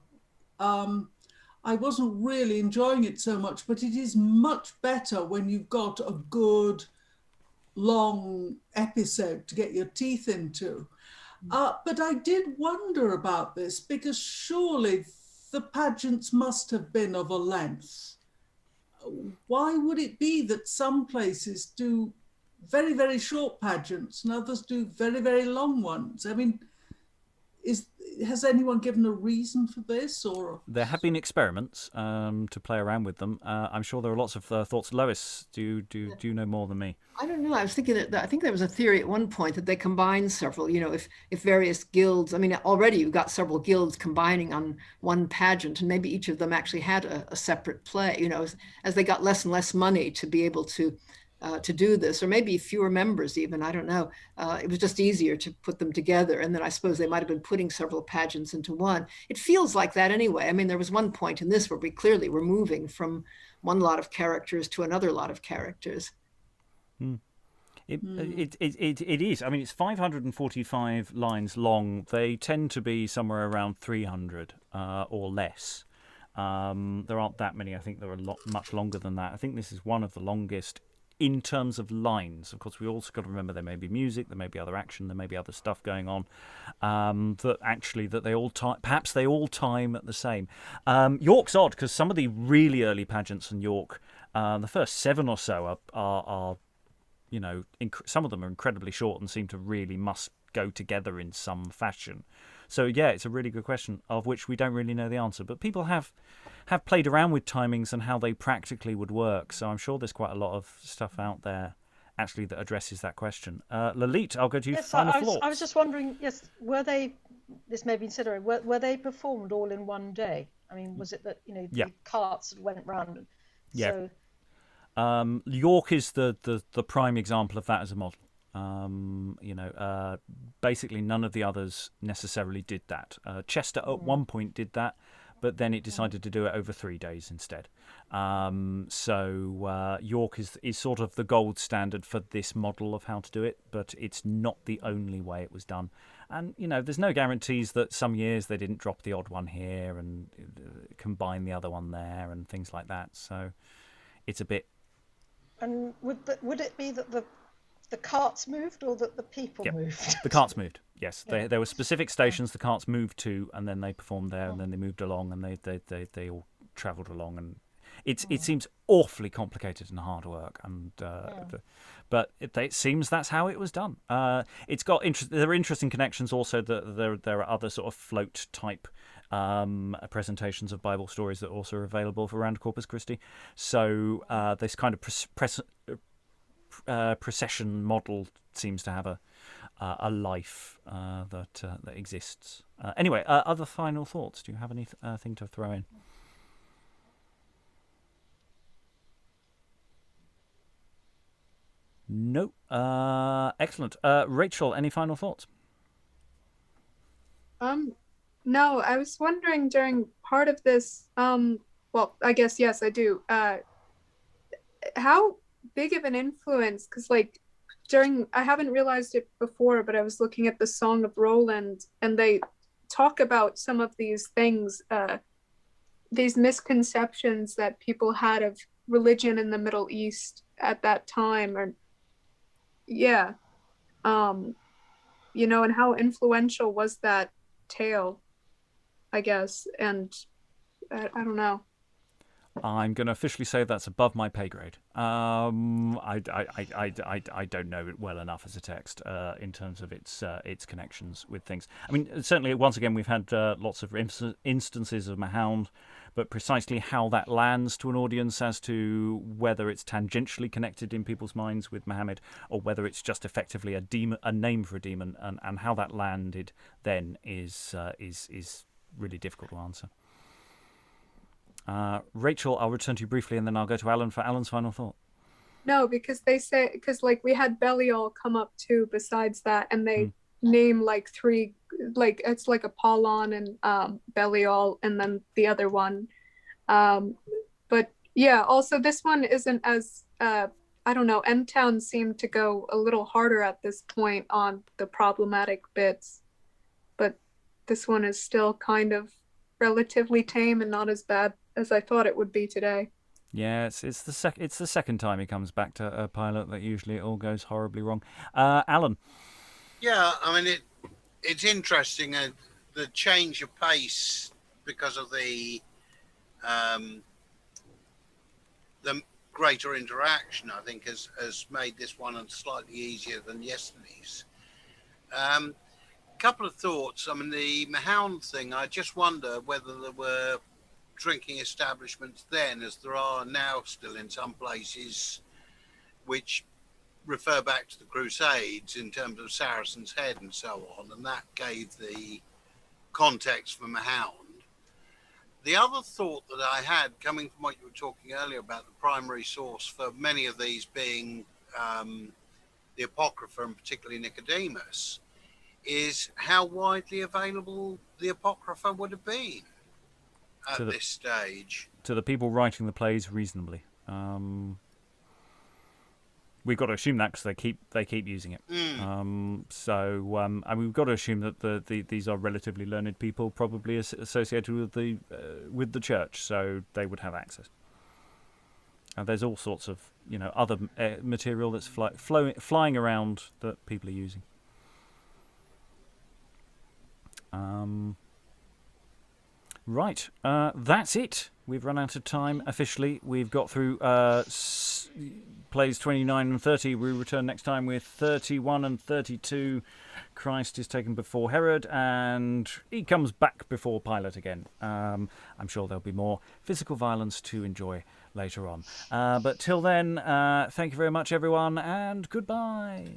H: I wasn't really enjoying it so much, but it is much better when you've got a good long episode to get your teeth into. But I did wonder about this, because surely the pageants must have been of a length. Why would it be that some places do very, very short pageants and others do very, very long ones? I mean, has anyone given a reason for this? Or
A: there have been experiments to play around with them. I'm sure there are lots of thoughts. Lois, do you know more than me?
K: I don't know. I was thinking that I think there was a theory at one point that they combine several. If various guilds. I mean, already you've got several guilds combining on one pageant, and maybe each of them actually had a separate play. As they got less and less money to be able to to do this, or maybe fewer members even, I don't know. It was just easier to put them together. And then I suppose they might have been putting several pageants into one. It feels like that anyway. I mean, there was one point in this where we clearly were moving from one lot of characters to another lot of characters.
A: It is. I mean, it's 545 lines long. They tend to be somewhere around 300 or less. There aren't that many. I think there are much longer than that. I think this is one of the longest in terms of lines. Of course, we also got to remember there may be music, there may be other action, there may be other stuff going on. That they all perhaps they all time at the same. York's odd because some of the really early pageants in York, the first 7 or so are some of them are incredibly short and seem to really must go together in some fashion. So yeah, it's a really good question of which we don't really know the answer. But people have played around with timings and how they practically would work. So I'm sure there's quite a lot of stuff out there actually that addresses that question. Lalitte, I'll go to you for final thoughts.
C: I was just wondering, yes, were they, this may be considered, were they performed all in one day? I mean, was it that, the carts went round?
A: Yeah. So... York is the prime example of that as a model. Basically none of the others necessarily did that. Chester at one point did that, but then it decided to do it over 3 days instead. So York is sort of the gold standard for this model of how to do it, but it's not the only way it was done. And, there's no guarantees that some years they didn't drop the odd one here and combine the other one there and things like that. So it's a bit...
C: And would it be that the carts moved or that the people moved?
A: The carts moved, yes. Yeah. There were specific stations the carts moved to, and then they performed there, and then they moved along, and they all travelled along. And it seems awfully complicated and hard work, and but it seems that's how it was done. It's got there are interesting connections also. That there are other sort of float type presentations of Bible stories that also are available for around Corpus Christi. So this kind of procession model seems to have a life that exists. Anyway, other final thoughts? Do you have anything to throw in? No. Excellent. Rachael, any final thoughts?
D: No, I was wondering during part of this, well, I guess, yes, I do. How big of an influence, because I haven't realized it before, but I was looking at the Song of Roland, and they talk about some of these things, these misconceptions that people had of religion in the Middle East at that time, and how influential was that tale, I guess, and I don't know.
A: I'm going to officially say that's above my pay grade. I don't know it well enough as a text in terms of its connections with things. I mean, certainly, once again, we've had lots of instances of Mahound, but precisely how that lands to an audience as to whether it's tangentially connected in people's minds with Muhammad or whether it's just effectively a name for a demon, and how that landed then is really difficult to answer. Rachael, I'll return to you briefly, and then I'll go to Alan for Alan's final thought.
D: No, because we had Belial come up too besides that, and they name three, it's Apollon and Belial, and then the other one. But yeah, also this one isn't as I don't know, M-Town seemed to go a little harder at this point on the problematic bits, but this one is still kind of relatively tame and not as bad as I thought it would be today.
A: Yeah, it's the second time he comes back to a pilot that usually it all goes horribly wrong. Alan.
B: Yeah, I mean it's interesting the change of pace because of the greater interaction. I think has made this one slightly easier than yesterday's. Couple of thoughts. I mean, the Mahound thing, I just wonder whether there were drinking establishments then, as there are now still in some places, which refer back to the Crusades in terms of Saracen's Head and so on, and that gave the context for Mahound. The other thought that I had, coming from what you were talking earlier about the primary source for many of these being the Apocrypha, and particularly Nicodemus, is how widely available the Apocrypha would have been at this stage.
A: To the people writing the plays, reasonably. We've got to assume that because they keep using it. And we've got to assume that these are relatively learned people, probably associated with the church, so they would have access. There's all sorts of other material that's flying around that people are using. Right, that's it. We've run out of time officially. We've got through plays 29 and 30. We return next time with 31 and 32. Christ is taken before Herod, and he comes back before Pilate again. I'm sure there'll be more physical violence to enjoy later on. But till then, thank you very much, everyone, and goodbye.